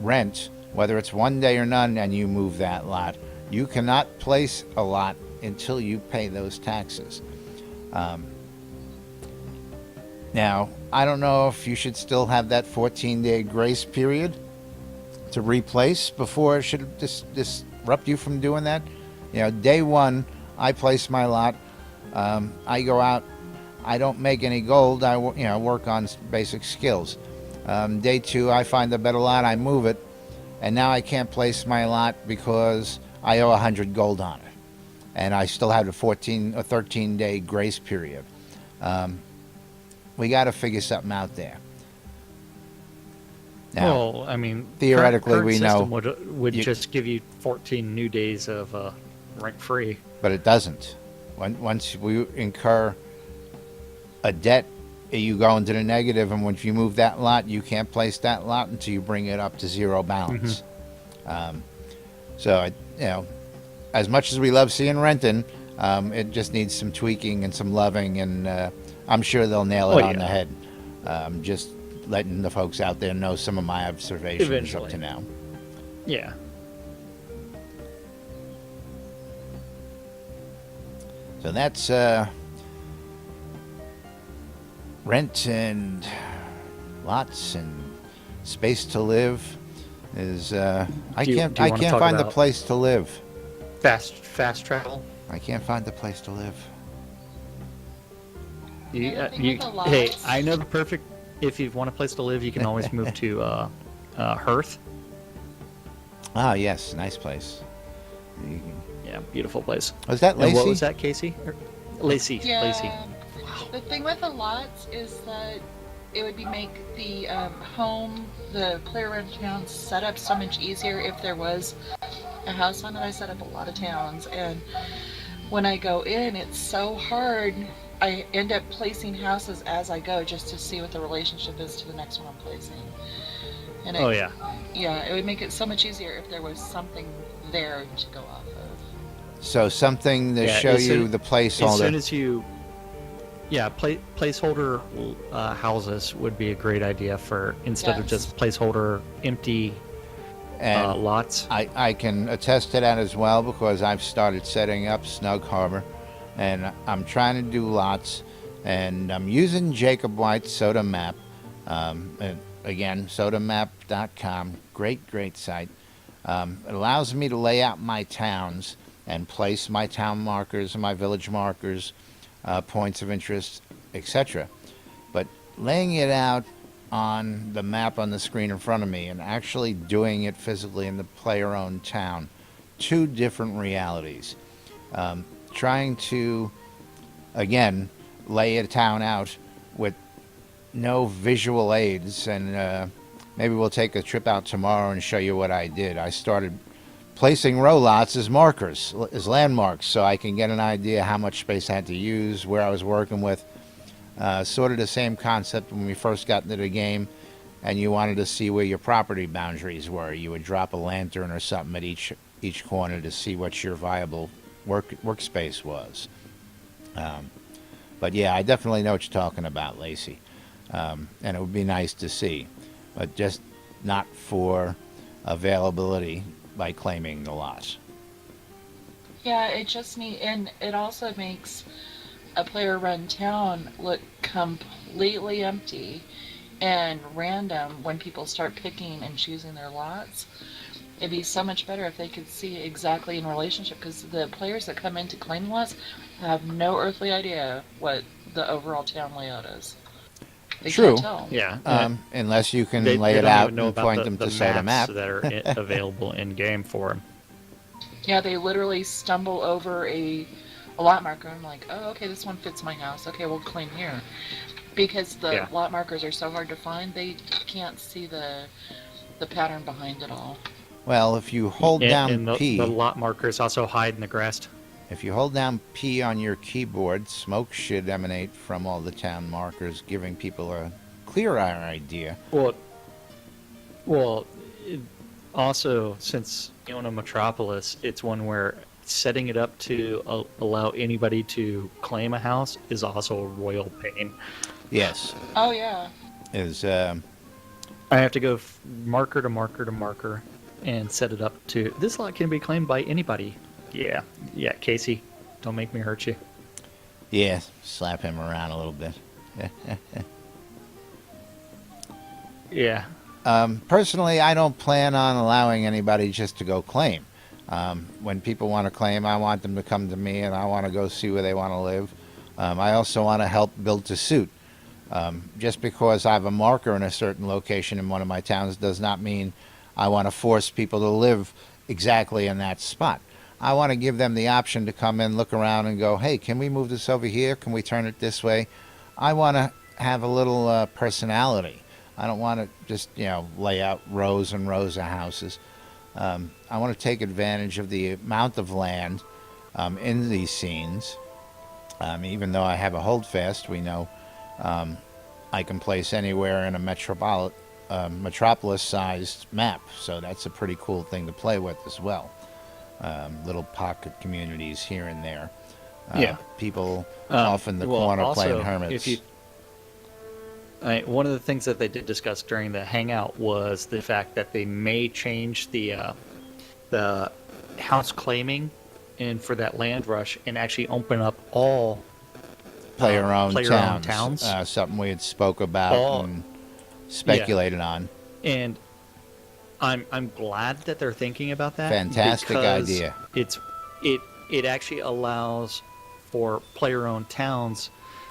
S5: rent, whether it's 1 day or none, and you move that lot, you cannot place a lot until you pay those taxes. Now, I don't know if you should still have that 14-day grace period to replace before it should disrupt you from doing that. Day one, I placed my lot. I go out. I don't make any gold. I work on basic skills. Day 2, I find a better lot. I move it, and now I can't place my lot because I owe 100 gold on it, and I still have a 14 or 13-day grace period. We got to figure something out there. Now,
S6: Well, I mean,
S5: theoretically,
S6: current
S5: we
S6: system
S5: know
S6: would
S5: you-
S6: just give you 14 new days of rent free.
S5: but it doesn't. Once we incur a debt, you go into the negative, and once you move that lot, you can't place that lot until you bring it up to zero balance. So, as much as we love seeing Renton, it just needs some tweaking and some loving, and I'm sure they'll nail it on the head. Just letting the folks out there know some of my observations
S6: Eventually.
S5: up to now.
S6: Yeah.
S5: So that's rent and lots and space to live is I
S6: Do you
S5: can't
S6: wanna talk
S5: find the
S6: about-
S5: place to live.
S6: Fast travel.
S5: I can't find the place to live.
S8: Everything with the
S6: Hey,
S8: lots.
S6: I know the perfect. If you want a place to live, you can always move to Hearth.
S5: Ah, yes, nice place. You can-
S6: Yeah, beautiful place.
S5: Was that
S6: And
S5: Lacey?
S6: what was that, Casey? Lacey.
S8: Yeah.
S6: Lacey.
S8: The thing with the lots is that it would make the home, the player run town setup so much easier if there was a house on it. I set up a lot of towns, and when I go in, it's so hard. I end up placing houses as I go just to see what the relationship is to the next one I'm placing. And
S6: Oh yeah.
S8: Yeah, it would make it so much easier if there was something there to go off of.
S5: So something to
S6: Yeah,
S5: show
S6: as
S5: you
S6: soon-
S5: the
S6: As soon
S5: placeholder.
S6: as you, placeholder houses would be a great idea for instead of
S8: Yes.
S6: just placeholder empty
S5: And
S6: lots.
S5: I can attest to that as well because I've started setting up Snug Harbor, and I'm trying to do lots, and I'm using Jacob White's Soda Map. And again, sodamap.com, great site. It allows me to lay out my towns and place my town markers and my village markers, points of interest, etc. But laying it out on the map on the screen in front of me and actually doing it physically in the player-owned town, two different realities. Trying to, again, lay a town out with no visual aids, and maybe we'll take a trip out tomorrow and show you what I did. I started placing row lots as markers, as landmarks, so I can get an idea how much space I had to use, where I was working with. Sort of the same concept when we first got into the game, and you wanted to see where your property boundaries were. You would drop a lantern or something at each corner to see what your viable workspace was. But yeah, I definitely know what you're talking about, Lacey. And it would be nice to see, but just not for availability by claiming the lot.
S8: Yeah, and it also makes a player-run town look completely empty and random when people start picking and choosing their lots. It'd be so much better if they could see exactly in relationship, because the players that come in to claim lots have no earthly idea what the overall town layout is. They
S5: True.
S8: can't tell.
S6: Yeah.
S5: Unless you can
S6: they
S5: lay it
S6: don't
S5: out
S6: even know
S5: and
S6: about
S5: point them
S6: the
S5: to Soda
S6: maps
S5: Map.
S6: that are available in game for them.
S8: Yeah, they literally stumble over a lot marker. I'm like, oh, okay, this one fits my house. Okay, we'll claim here. Because the
S6: Yeah.
S8: lot markers are so hard to find, they can't see the pattern behind it all.
S5: Well, if you hold down
S6: And the,
S5: P,
S6: the lot markers also hide in the grass.
S5: if you hold down P on your keyboard, smoke should emanate from all the town markers, giving people a clearer idea.
S6: Well, also, since you own a metropolis, it's one where setting it up to allow anybody to claim a house is also a royal pain.
S5: Yes,
S8: Oh, yeah.
S5: is
S6: I have to go marker to marker to marker and set it up to this lot can be claimed by anybody. Yeah, Casey, don't make me hurt you.
S5: yeah, slap him around a little bit.
S6: Yeah.
S5: Personally, I don't plan on allowing anybody just to go claim. When people want to claim, I want them to come to me, and I want to go see where they want to live. I also want to help build to suit. Just because I have a marker in a certain location in one of my towns does not mean I want to force people to live exactly in that spot. I want to give them the option to come in, look around, and go, hey, can we move this over here? Can we turn it this way? I want to have a little personality. I don't want to just, lay out rows and rows of houses. I want to take advantage of the amount of land in these scenes. Even though I have a holdfast, we know I can place anywhere in a metropolis-sized map. So that's a pretty cool thing to play with as well. Little pocket communities here and there. People off in the corner
S6: also,
S5: playing hermits.
S6: One of the things that they did discuss during the hangout was the fact that they may change the house claiming and for that land rush and actually open up all
S5: player-owned
S6: towns.
S5: Something we had spoke about and speculated on.
S6: And I'm glad that they're thinking about that.
S5: Fantastic idea.
S6: It actually allows for player-owned towns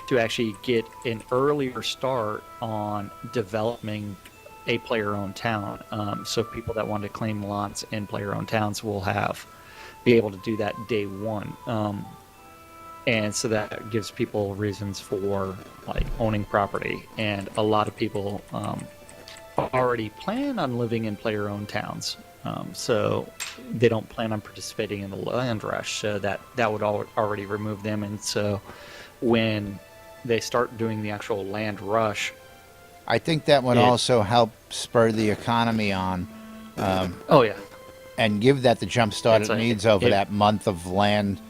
S6: to actually get an earlier start on developing a player-owned town. So people that want to claim lots in player-owned towns will be able to do that day one. And so that gives people reasons for like owning property. And a lot of people already plan on living in player-owned towns. So they don't plan on participating in the land rush. So that would already remove them. And so when they start doing the actual land rush,
S5: I think that would also help spur the economy on. And give that the jump start it needs over that month of land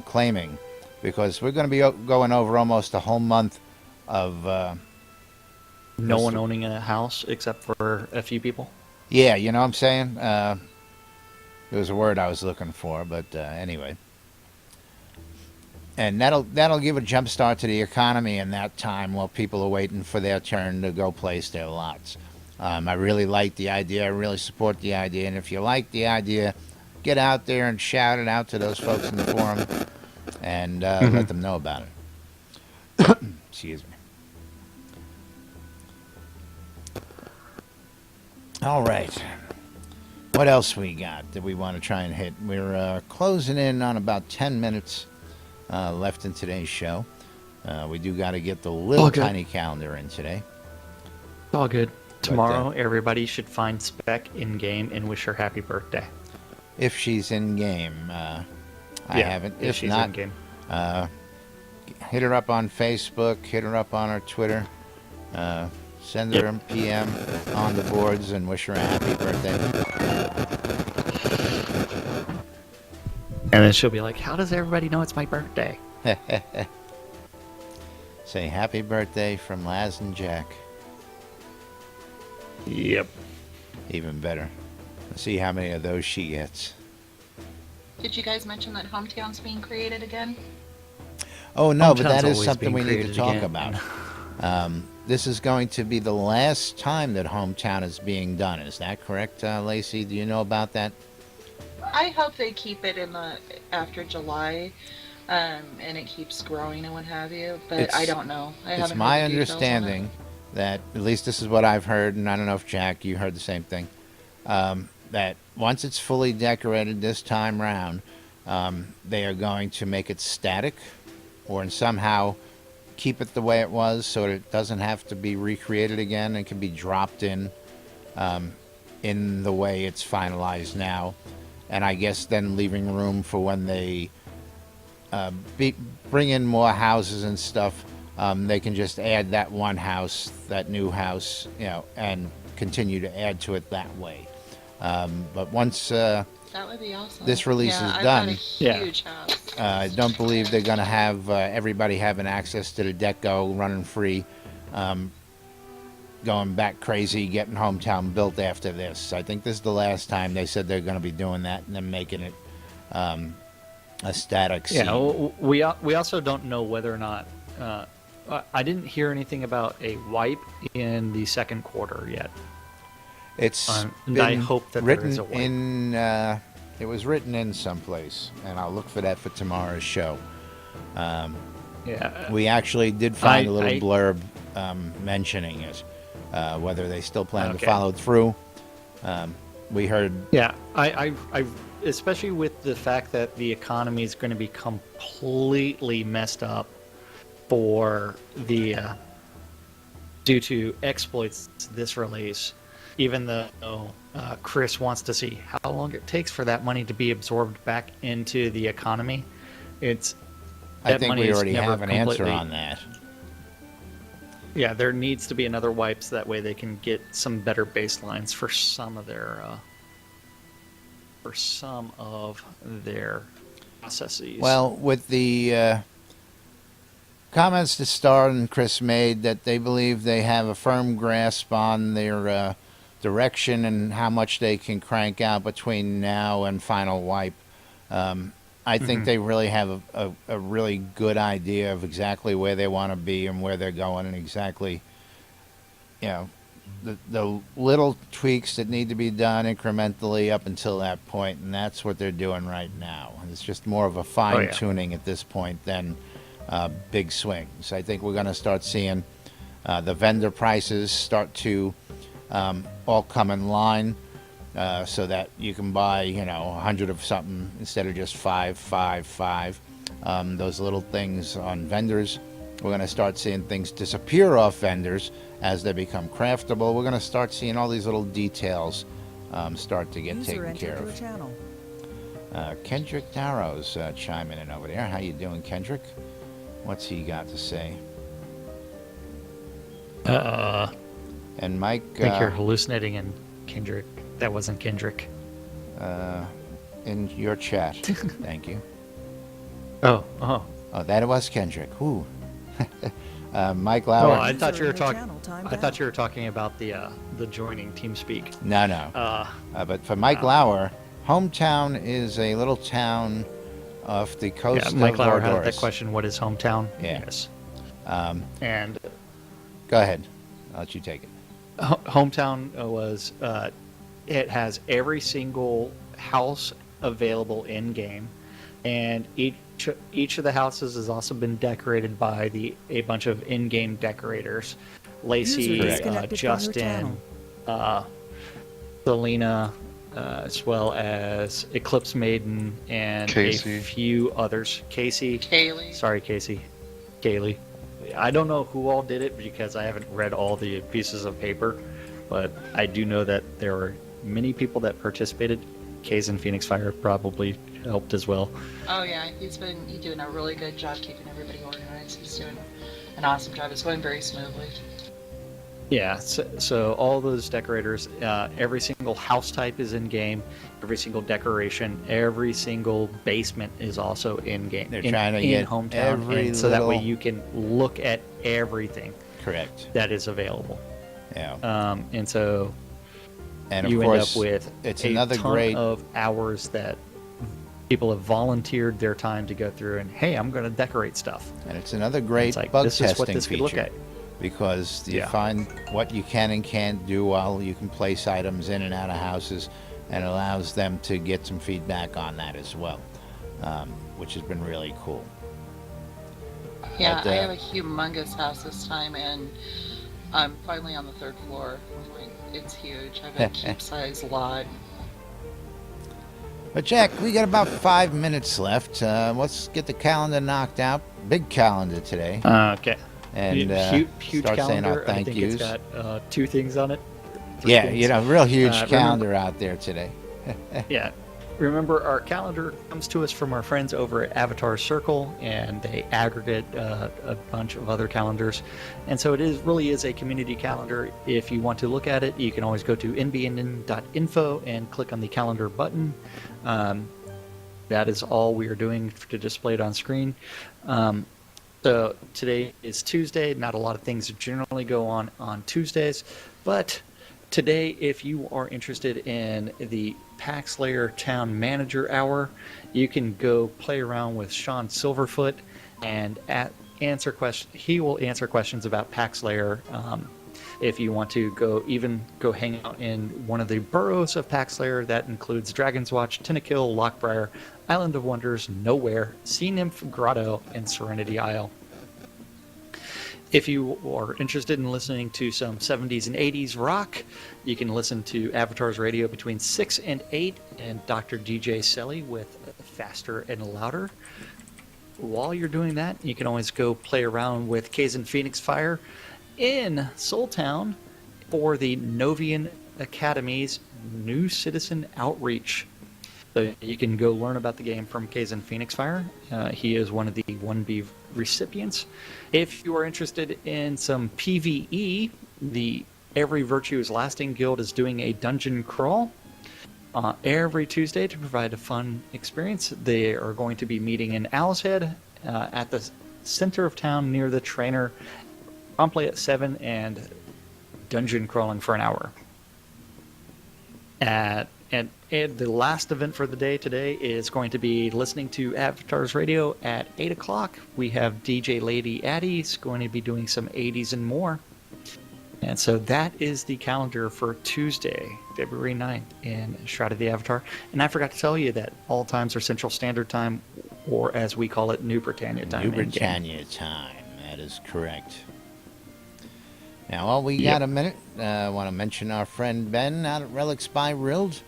S5: claiming, because we're going to be going over almost a whole month of
S6: no one owning a house except for a few people.
S5: Yeah, you know what I'm saying? There was a word I was looking for, but anyway. And that'll give a jump start to the economy in that time while people are waiting for their turn to go place their lots. I really like the idea. I really support the idea. And if you like the idea, get out there and shout it out to those folks in the forum and let them know about it. Excuse me. All right. What else we got that we want to try and hit? We're closing in on about 10 minutes left in today's show. We do got to get the little tiny calendar in today.
S6: It's all good. Tomorrow, everybody should find Spec in-game and wish her happy birthday.
S5: If she's in-game. I haven't.
S6: If she's
S5: not,
S6: in-game.
S5: Hit her up on Facebook. Hit her up on her Twitter. Send her a PM on the boards and wish her a happy birthday.
S6: And then she'll be like, how does everybody know it's my birthday?
S5: Say happy birthday from Laz and Jack.
S6: Yep.
S5: Even better. Let's see how many of those she gets.
S8: Did you guys mention that Hometown's being created again?
S5: Oh, no, but
S6: Hometown's
S5: that is
S6: always
S5: something we
S6: being
S5: need to
S6: created
S5: talk
S6: again.
S5: about. This is going to be the last time that Hometown is being done. Is that correct, Lacey? Do you know about that?
S8: I hope they keep it after July, and it keeps growing and what have you. But I don't know.
S5: It's my understanding that, at least this is what I've heard, and I don't know if Jack, you heard the same thing, that once it's fully decorated this time round, they are going to make it static, or somehow keep it the way it was so it doesn't have to be recreated again and can be dropped in the way it's finalized now. And I guess then leaving room for when they bring in more houses and stuff, they can just add that one house, that new house, and continue to add to it that way. But once
S8: that would be awesome.
S5: This release is
S8: I've
S5: done,
S8: got a huge house.
S5: I don't believe they're going to have everybody having access to the deck go running free, going back crazy, getting Hometown built after this. I think this is the last time they said they're going to be doing that and then making it a static scene.
S6: Yeah, we also don't know whether or not... I didn't hear anything about a wipe in the second quarter yet.
S5: It's
S6: and I hope that there is a wipe.
S5: It was written in someplace, and I'll look for that for tomorrow's show.
S6: Yeah.
S5: We actually did find a little
S6: I-
S5: blurb mentioning it, whether they still plan to
S6: Okay.
S5: follow through. We heard,
S6: Yeah, I, especially with the fact that the economy is going to be completely messed up for the due to exploits this release. Even though Chris wants to see how long it takes for that money to be absorbed back into the economy, it's
S5: I
S6: that
S5: think
S6: money
S5: we
S6: is
S5: already
S6: never
S5: have an answer
S6: completely-
S5: on that.
S6: Yeah, there needs to be another wipe so that way they can get some better baselines for some of their processes.
S5: Well, with the comments that Star and Chris made that they believe they have a firm grasp on their direction and how much they can crank out between now and final wipe, I think they really have a really good idea of exactly where they want to be and where they're going and exactly, you know, the little tweaks that need to be done incrementally up until that point, and that's what they're doing right now. It's just more of a fine-tuning at this point than big swings. I think we're going to start seeing the vendor prices start to all come in line, so that you can buy, 100 of something instead of just 5. Those little things on vendors. We're going to start seeing things disappear off vendors as they become craftable. We're going to start seeing all these little details start to get
S1: User
S5: taken
S1: entered
S5: care
S1: your
S5: of.
S1: channel.
S5: Kendrick Darrow's chiming in over there. How you doing, Kendrick? What's he got to say? And Mike,
S6: I think you're hallucinating, and Kendrick. That wasn't Kendrick.
S5: in your chat. Thank you.
S6: Oh.
S5: Oh, that was Kendrick. Ooh. Mike
S6: Oh,
S5: Lauer.
S6: I thought you were
S1: User in your
S6: talking.
S1: channel timed
S6: I thought
S1: out.
S6: you were talking about the joining TeamSpeak.
S5: No. But for Mike Lauer, hometown is a little town off the coast
S6: Yeah, Mike
S5: of
S6: Lauer had
S5: Honduras.
S6: that question. What is hometown?
S5: Yeah.
S6: Yes. And
S5: Go ahead. I'll let you take it.
S6: hometown was it has every single house available in game, and each of the houses has also been decorated by a bunch of in-game decorators. Lacey,
S1: User disconnected from your
S6: Justin,
S1: channel.
S6: Selena, as well as Eclipse Maiden and
S3: Casey.
S6: a few others. Casey.
S8: Kaylee.
S6: Sorry, Casey. Kaylee. I don't know who all did it because I haven't read all the pieces of paper, but I do know that there were many people that participated. Kays and Phoenix Fire probably helped as well.
S8: Oh yeah, he's doing a really good job keeping everybody organized. He's doing an awesome job. It's going very smoothly.
S6: Yeah, so all those decorators, every single house type is in game, every single decoration, every single basement is also in game.
S5: They're trying to get
S6: hometown,
S5: every
S6: and so that way
S5: little-
S6: you can look at everything
S5: Correct.
S6: that is available.
S5: Yeah.
S6: And so
S5: And of
S6: you
S5: course,
S6: end up with
S5: it's
S6: a
S5: another
S6: ton
S5: great.
S6: of hours that people have volunteered their time to go through and, hey, I'm going to decorate stuff.
S5: And it's another great
S6: It's like,
S5: bug
S6: this is
S5: testing
S6: what this could look
S5: feature.
S6: at.
S5: Because you
S6: Yeah.
S5: find what you can and can't do while you can place items in and out of houses, and allows them to get some feedback on that as well, which has been really cool.
S8: Yeah,
S5: But,
S8: I have a humongous house this time, and I'm finally on the third floor. It's huge. I have a keep-size lot.
S5: But Jack, we got about 5 minutes left. Let's get the calendar knocked out. Big calendar today.
S6: Okay.
S5: And
S6: huge
S5: start saying
S6: calendar.
S5: our thank
S6: I think
S5: yous.
S6: it's got 2 things on it. 3
S5: Yeah,
S6: things.
S5: real huge
S6: remember-
S5: calendar out there today.
S6: Yeah. Remember, our calendar comes to us from our friends over at Avatar Circle, and they aggregate a bunch of other calendars. And so it really is a community calendar. If you want to look at it, you can always go to nbnn.info and click on the calendar button. That is all we are doing to display it on screen. So today is Tuesday. Not a lot of things generally go on Tuesdays, but today, if you are interested in the PAX Layer Town Manager Hour, you can go play around with Sean Silverfoot and answer questions. He will answer questions about PAX Layer. If you want to go hang out in one of the boroughs of PAX Layer, that includes Dragon's Watch, Tinnakill, Lockbriar, Island of Wonders, Nowhere, Sea Nymph Grotto, and Serenity Isle. If you are interested in listening to some 70s and 80s rock, you can listen to Avatars Radio between 6 and 8 and Dr. DJ Selly with Faster and Louder. While you're doing that, you can always go play around with Kazan Phoenix Fire in Soultown for the Novian Academy's New Citizen Outreach. So you can go learn about the game from Kazan Phoenix Fire. He is one of the 1B recipients. If you are interested in some PvE, the Every Virtue is Lasting Guild is doing a dungeon crawl every Tuesday to provide a fun experience. They are going to be meeting in Owl's Head at the center of town near the trainer promptly at 7 and dungeon crawling for an hour. And the last event for the day today is going to be listening to Avatars Radio at 8 o'clock. We have DJ Lady Addie's going to be doing some 80s and more. And so that is the calendar for Tuesday, February 9th in Shroud of the Avatar. And I forgot to tell you that all times are Central Standard Time, or as we call it, New Britannia Time.
S5: New Britannia time. That is correct. Now, while we got a minute, I want to mention our friend Ben out at Relics by Rild.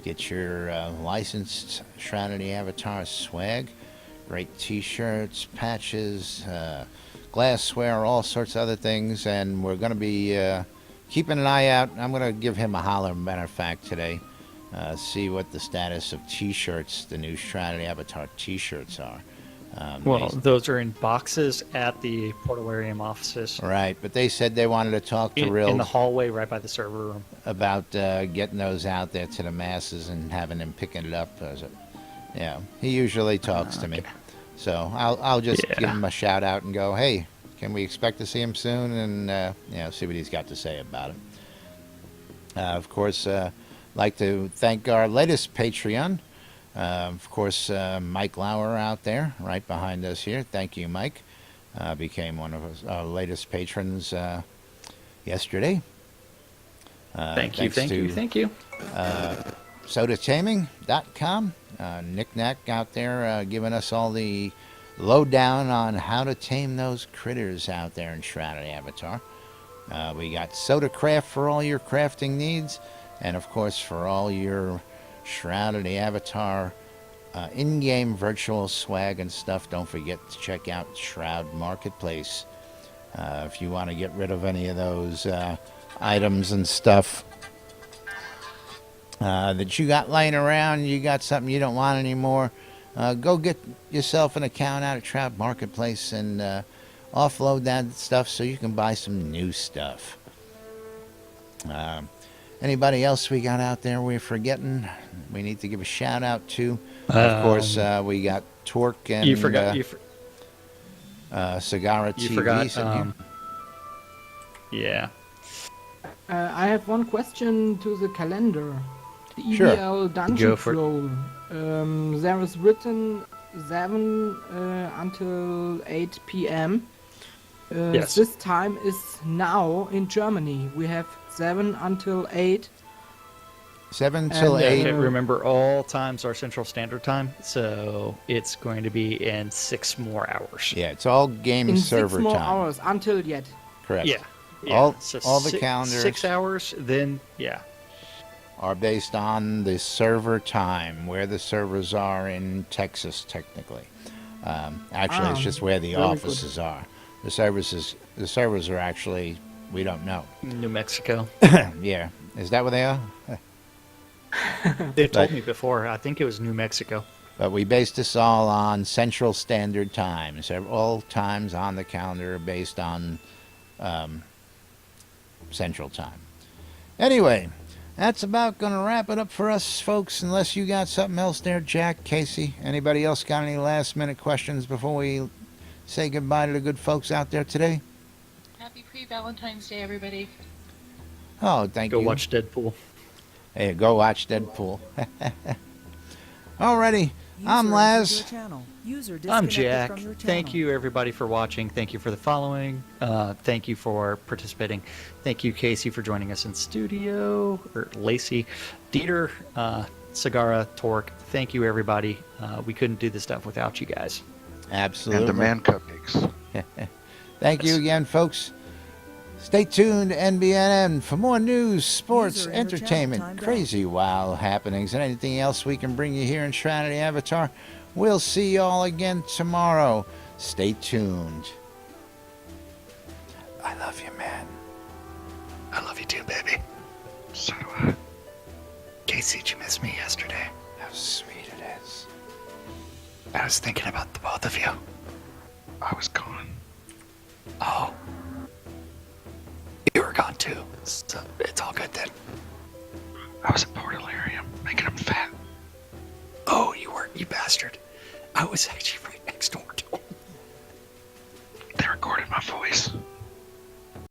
S5: Get your licensed Shroud of the Avatar swag. Great t-shirts, patches, glassware, all sorts of other things. And we're going to be keeping an eye out. I'm going to give him a holler, matter of fact, today. See what the status of t-shirts, the new Shroud of the Avatar t-shirts are.
S6: Well, those are in boxes at the Portolarium offices.
S5: Right, but they said they wanted to talk to Rild
S6: in the hallway right by the server room
S5: about getting those out there to the masses and having him picking it up. Yeah, he usually talks to me, so I'll just give him a shout out and go, hey, can we expect to see him soon? And see what he's got to say about it. Of course, like to thank our latest Patreon. Of course, Mike Lauer out there, right behind us here. Thank you, Mike. Became one of our latest patrons yesterday.
S6: Thank you.
S5: SodaTaming.com. Knick-Knack out there giving us all the lowdown on how to tame those critters out there in Shroud of the Avatar. We got Soda Craft for all your crafting needs. And, of course, for all your Shroud of the Avatar in-game virtual swag and stuff, don't forget to check out Shroud Marketplace. If you want to get rid of any of those items and stuff that you got laying around, you got something you don't want anymore, go get yourself an account out at Shroud Marketplace and offload that stuff so you can buy some new stuff. Anybody else we got out there we're forgetting? We need to give a shout out to. Of course, we got Torque and
S6: you forgot
S5: Sagara
S6: you
S5: TV.
S6: forgot. Yeah.
S7: I have one question to the calendar. The
S5: Sure.
S7: EVL Dungeon
S6: Go for it.
S7: Crawl. There is written 7 until 8 p.m.
S6: Yes.
S7: This time is now in Germany. We have 7 until 8.
S5: 7 till
S7: And,
S5: 8.
S6: Remember, all times are Central Standard Time, so it's going to be in 6 more hours.
S5: Yeah, it's all game
S7: In
S5: server
S7: 6 more
S5: time.
S7: hours until yet.
S5: Correct.
S6: Yeah.
S5: All
S6: So
S5: the calendars
S6: 6 hours, then,
S5: are based on the server time, where the servers are in Texas, technically. Actually, it's just where the
S7: very
S5: offices are. The servers are actually, we don't know.
S6: New Mexico.
S5: Yeah. Is that where they are?
S6: They told me before. I think it was New Mexico.
S5: But we base this all on Central Standard Time. So all times on the calendar are based on Central Time. Anyway, that's about going to wrap it up for us, folks, unless you got something else there, Jack, Casey. Anybody else got any last-minute questions before we say goodbye to the good folks out there today?
S8: Happy pre-Valentine's Day, everybody.
S5: Oh, thank
S6: Go
S5: you.
S6: watch Deadpool.
S5: Hey, go watch Deadpool. Alrighty, I'm
S1: User entered
S5: Laz.
S1: your channel. User
S6: I'm
S1: disconnected
S6: Jack.
S1: from your
S6: Thank
S1: channel.
S6: you, everybody, for watching. Thank you for the following. Thank you for participating. Thank you, Casey, for joining us in studio. Or Lacey, Dieter, Sagara, Torque. Thank you, everybody. We couldn't do this stuff without you guys.
S5: Absolutely.
S3: And demand cupcakes.
S5: Thank you again, folks. Stay tuned to NBNN for more news, sports,
S1: User in your channel
S5: entertainment,
S1: timed out.
S5: crazy wild happenings, and anything else we can bring you here in Shroud of the Avatar. We'll see you all again tomorrow. Stay tuned. I love you, man.
S2: I love you too, baby.
S3: So do I.
S2: Casey, did you miss me yesterday?
S5: How sweet it is.
S2: I was thinking about the both of you.
S3: I was gone.
S2: Oh. You were gone too. So it's all good then.
S3: I was at Port Illyrium, making him fat.
S2: Oh, you were, you bastard. I was actually